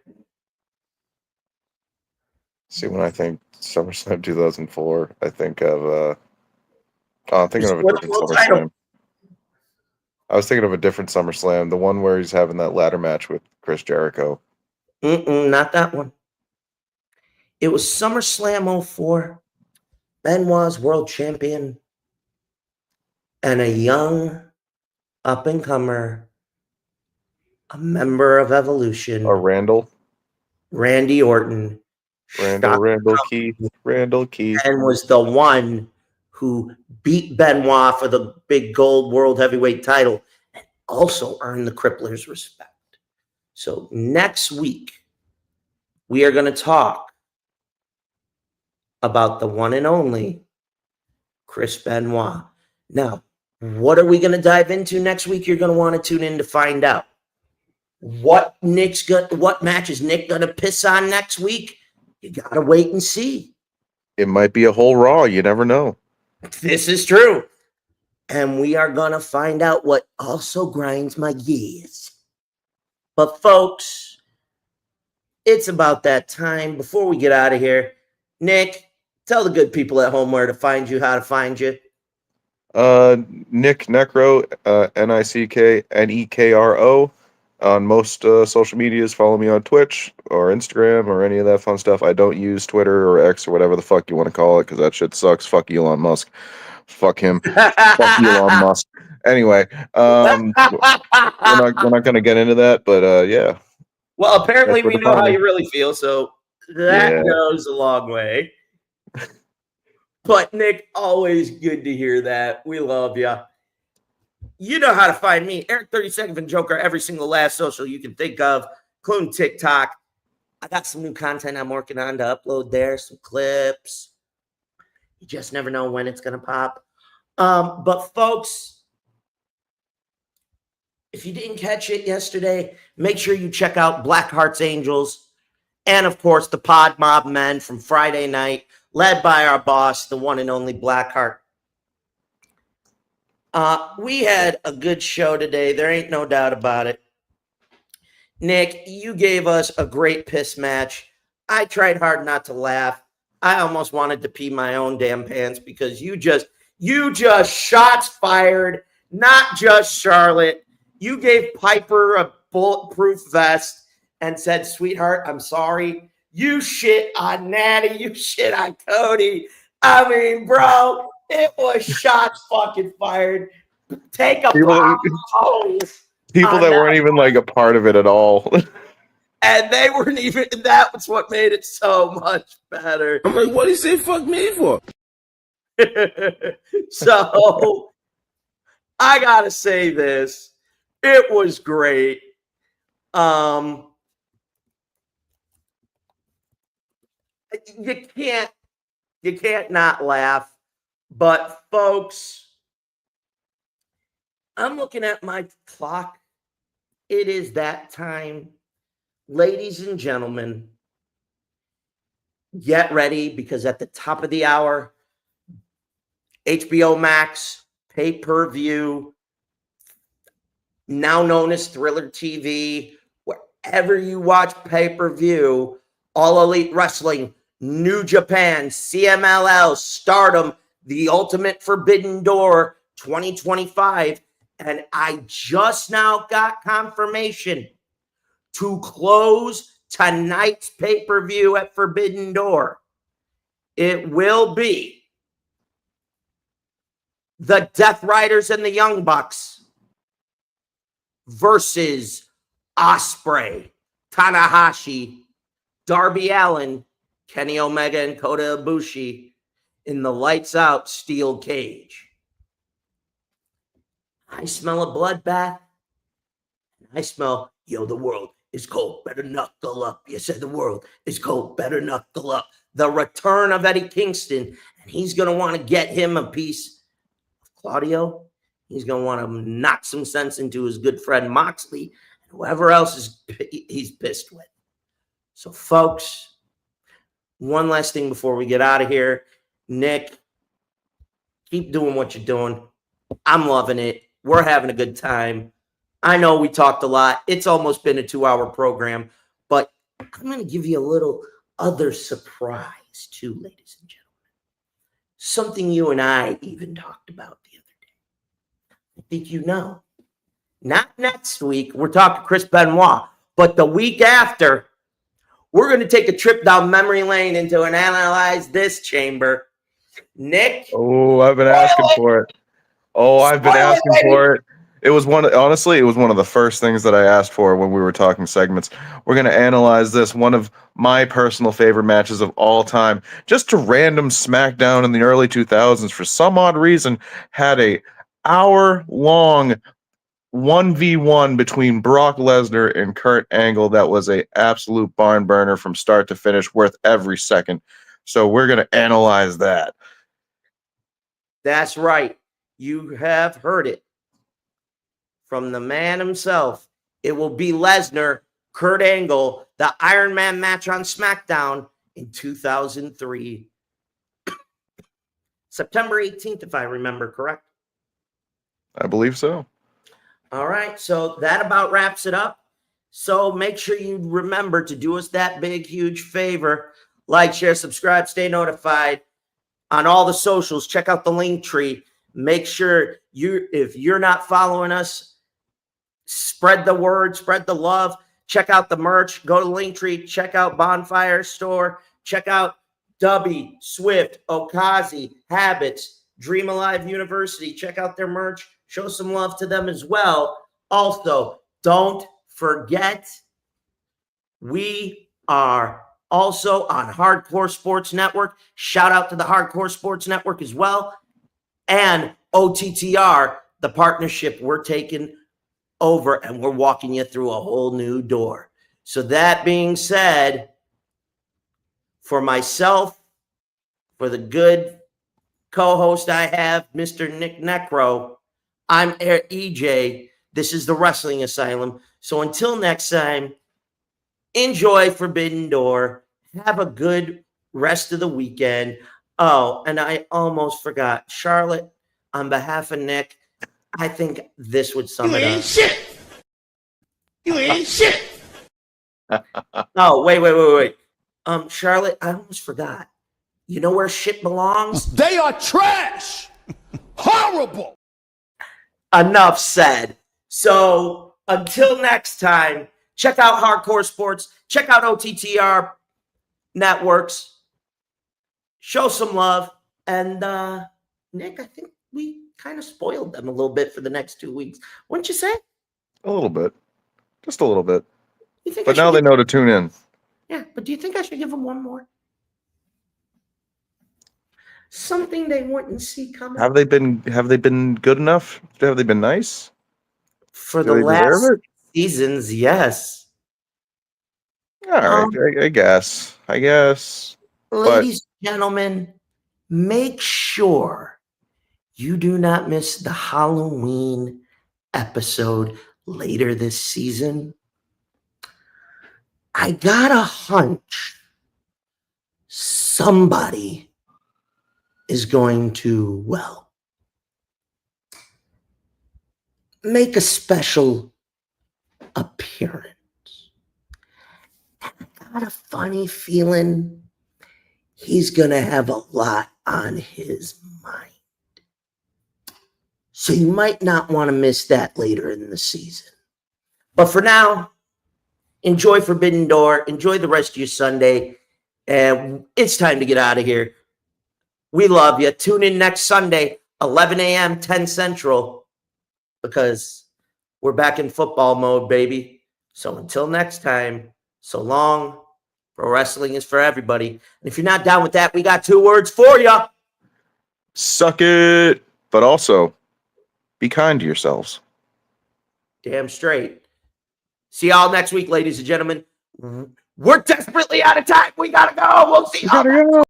H: See, when I think SummerSlam 2004, I think of oh, I'm thinking of a different SummerSlam. I was thinking of a different SummerSlam, the one where he's having that ladder match with Chris Jericho.
G: Not that one. It was SummerSlam 04. Benoit's world champion and a young up-and-comer, a member of Evolution. Randy Orton.
H: Randall Keith.
G: And was the one who beat Benoit for the big gold world heavyweight title and also earned the Crippler's respect. So next week, we are going to talk about the one and only Chris Benoit. Now, what are we going to dive into next week? You're going to want to tune in to find out. What match is Nick going to piss on next week? You got to wait and see.
H: It might be a whole Raw. You never know.
G: This is true. And we are going to find out what also grinds my gears. But folks, it's about that time. Before we get out of here, Nick, tell the good people at home where to find you, how to find you.
H: Nick Nekro, NICKNEKRO on most social medias. Follow me on Twitch or Instagram or any of that fun stuff. I don't use Twitter or X or whatever the fuck you want to call it because that shit sucks. Fuck Elon Musk. Fuck him. Fuck Elon Musk. Anyway, we're not going to get into that, but yeah.
G: Well, apparently we know how you really feel, so that goes a long way. But Nick, always good to hear that. We love you. You know how to find me, Eric 32nd and Joker, every single last social you can think of, including TikTok. I got some new content I'm working on to upload there, some clips. You just never know when it's going to pop. But folks, if you didn't catch it yesterday, make sure you check out Black Hearts Angels and, of course, the Pod Mob Men from Friday night, led by our boss, the one and only Blackheart. We had a good show today. There ain't no doubt about it. Nick, you gave us a great piss match. I tried hard not to laugh. I almost wanted to pee my own damn pants because you just shots fired, not just Charlotte. You gave Piper a bulletproof vest and said, "Sweetheart, I'm sorry." You shit on Natty. You shit on Cody. I mean, bro, it was shots fucking fired. Take a
H: people that weren't even like a part of it at all.
G: And they weren't even, that was what made it so much better.
B: I'm like, what did he say fuck me for?
G: So, I gotta say this. It was great. You can't not laugh. But folks, I'm looking at my clock. It is that time. Ladies and gentlemen, get ready because at the top of the hour, HBO Max pay-per-view, now known as Thriller TV, wherever you watch pay-per-view, All Elite Wrestling, New Japan, CMLL, Stardom, The Ultimate Forbidden Door 2025. And I just now got confirmation to close tonight's pay-per-view at Forbidden Door. It will be the Death Riders and the Young Bucks versus Ospreay, Tanahashi, Darby Allin, Kenny Omega, and Kota Ibushi in the lights out steel cage. I smell a bloodbath. I smell, the world is cold. Better knuckle up. You said the world is cold. Better knuckle up. The return of Eddie Kingston. And he's going to want to get him a piece of Claudio. He's going to want to knock some sense into his good friend Moxley and whoever else he's pissed with. So, folks, one last thing before we get out of here. Nick, keep doing what you're doing. I'm loving it. We're having a good time. I know we talked a lot. It's almost been a 2-hour program, but I'm going to give you a little other surprise, too, ladies and gentlemen. Something you and I even talked about the other day. I think you know. Not next week, we're talking Chris Benoit, but the week after, we're going to take a trip down memory lane into an Analyze This chamber. Nick?
H: Oh, I've been asking for it. Oh, I've been asking for it. It was one of the first things that I asked for when we were talking segments. We're going to analyze this, one of my personal favorite matches of all time. Just a random SmackDown in the early 2000s, for some odd reason, had a hour-long 1v1 between Brock Lesnar and Kurt Angle that was a absolute barn burner from start to finish, worth every second. So we're going to analyze that.
G: That's right. You have heard it from the man himself. It will be Lesnar, Kurt Angle, the Iron Man match on SmackDown in 2003. September 18th, if I remember correct.
H: I believe so.
G: All right, so that about wraps it up. So make sure you remember to do us that big, huge favor. Like, share, subscribe, stay notified on all the socials. Check out the link tree. Make sure if you're not following us, spread the word, spread the love. Check out the merch. Go to the link tree. Check out Bonfire Store. Check out Dubby, Swift, Okaze, Habits, Dream Alive University. Check out their merch. Show some love to them as well. Also, don't forget, we are also on Hardcore Sports Network. Shout out to the Hardcore Sports Network as well. And OTTR, the partnership we're taking over, and we're walking you through a whole new door. So that being said, for myself, for the good co-host I have, Mr. Nick Nekro, I'm EJ. This is the Wrestling Asylum. So until next time, enjoy Forbidden Door. Have a good rest of the weekend. Oh, and I almost forgot. Charlotte, on behalf of Nick, I think this would sum it up.
I: Shit. You ain't shit.
G: Oh, wait. Charlotte, I almost forgot. You know where shit belongs?
I: They are trash. Horrible.
G: Enough said. So until next time, check out Hardcore Sports. Check out OTTR networks. Show some love. And Nick, I think we kind of spoiled them a little bit for the next 2 weeks. Wouldn't you say?
H: A little bit. Just a little bit.
G: You think
H: but now they know to tune in.
G: Yeah, but do you think I should give them one more? Something they wouldn't see coming.
H: Have they been good enough? Have they been nice?
G: For the last seasons, yes.
H: All right, I guess.
G: Ladies and gentlemen, make sure you do not miss the Halloween episode later this season. I got a hunch somebody is going to, well, make a special appearance. I got a funny feeling he's going to have a lot on his mind. So you might not want to miss that later in the season. But for now, enjoy Forbidden Door. Enjoy the rest of your Sunday. And it's time to get out of here. We love you. Tune in next Sunday, 11 a.m., 10 Central, because we're back in football mode, baby. So until next time, so long. Pro wrestling is for everybody. And if you're not down with that, we got 2 words for you.
H: Suck it. But also, be kind to yourselves.
G: Damn straight. See y'all next week, ladies and gentlemen. We're desperately out of time. We gotta go. We'll see y'all.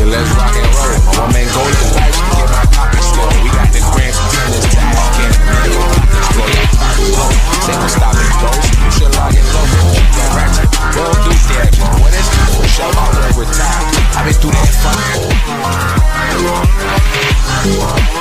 M: Let's rock and roll. My man go to life, get my pockets full. We got goes. You should log in local, keep that ratchet. We don't do therapy. When it's for show, I'll retire. I've been through that fuck.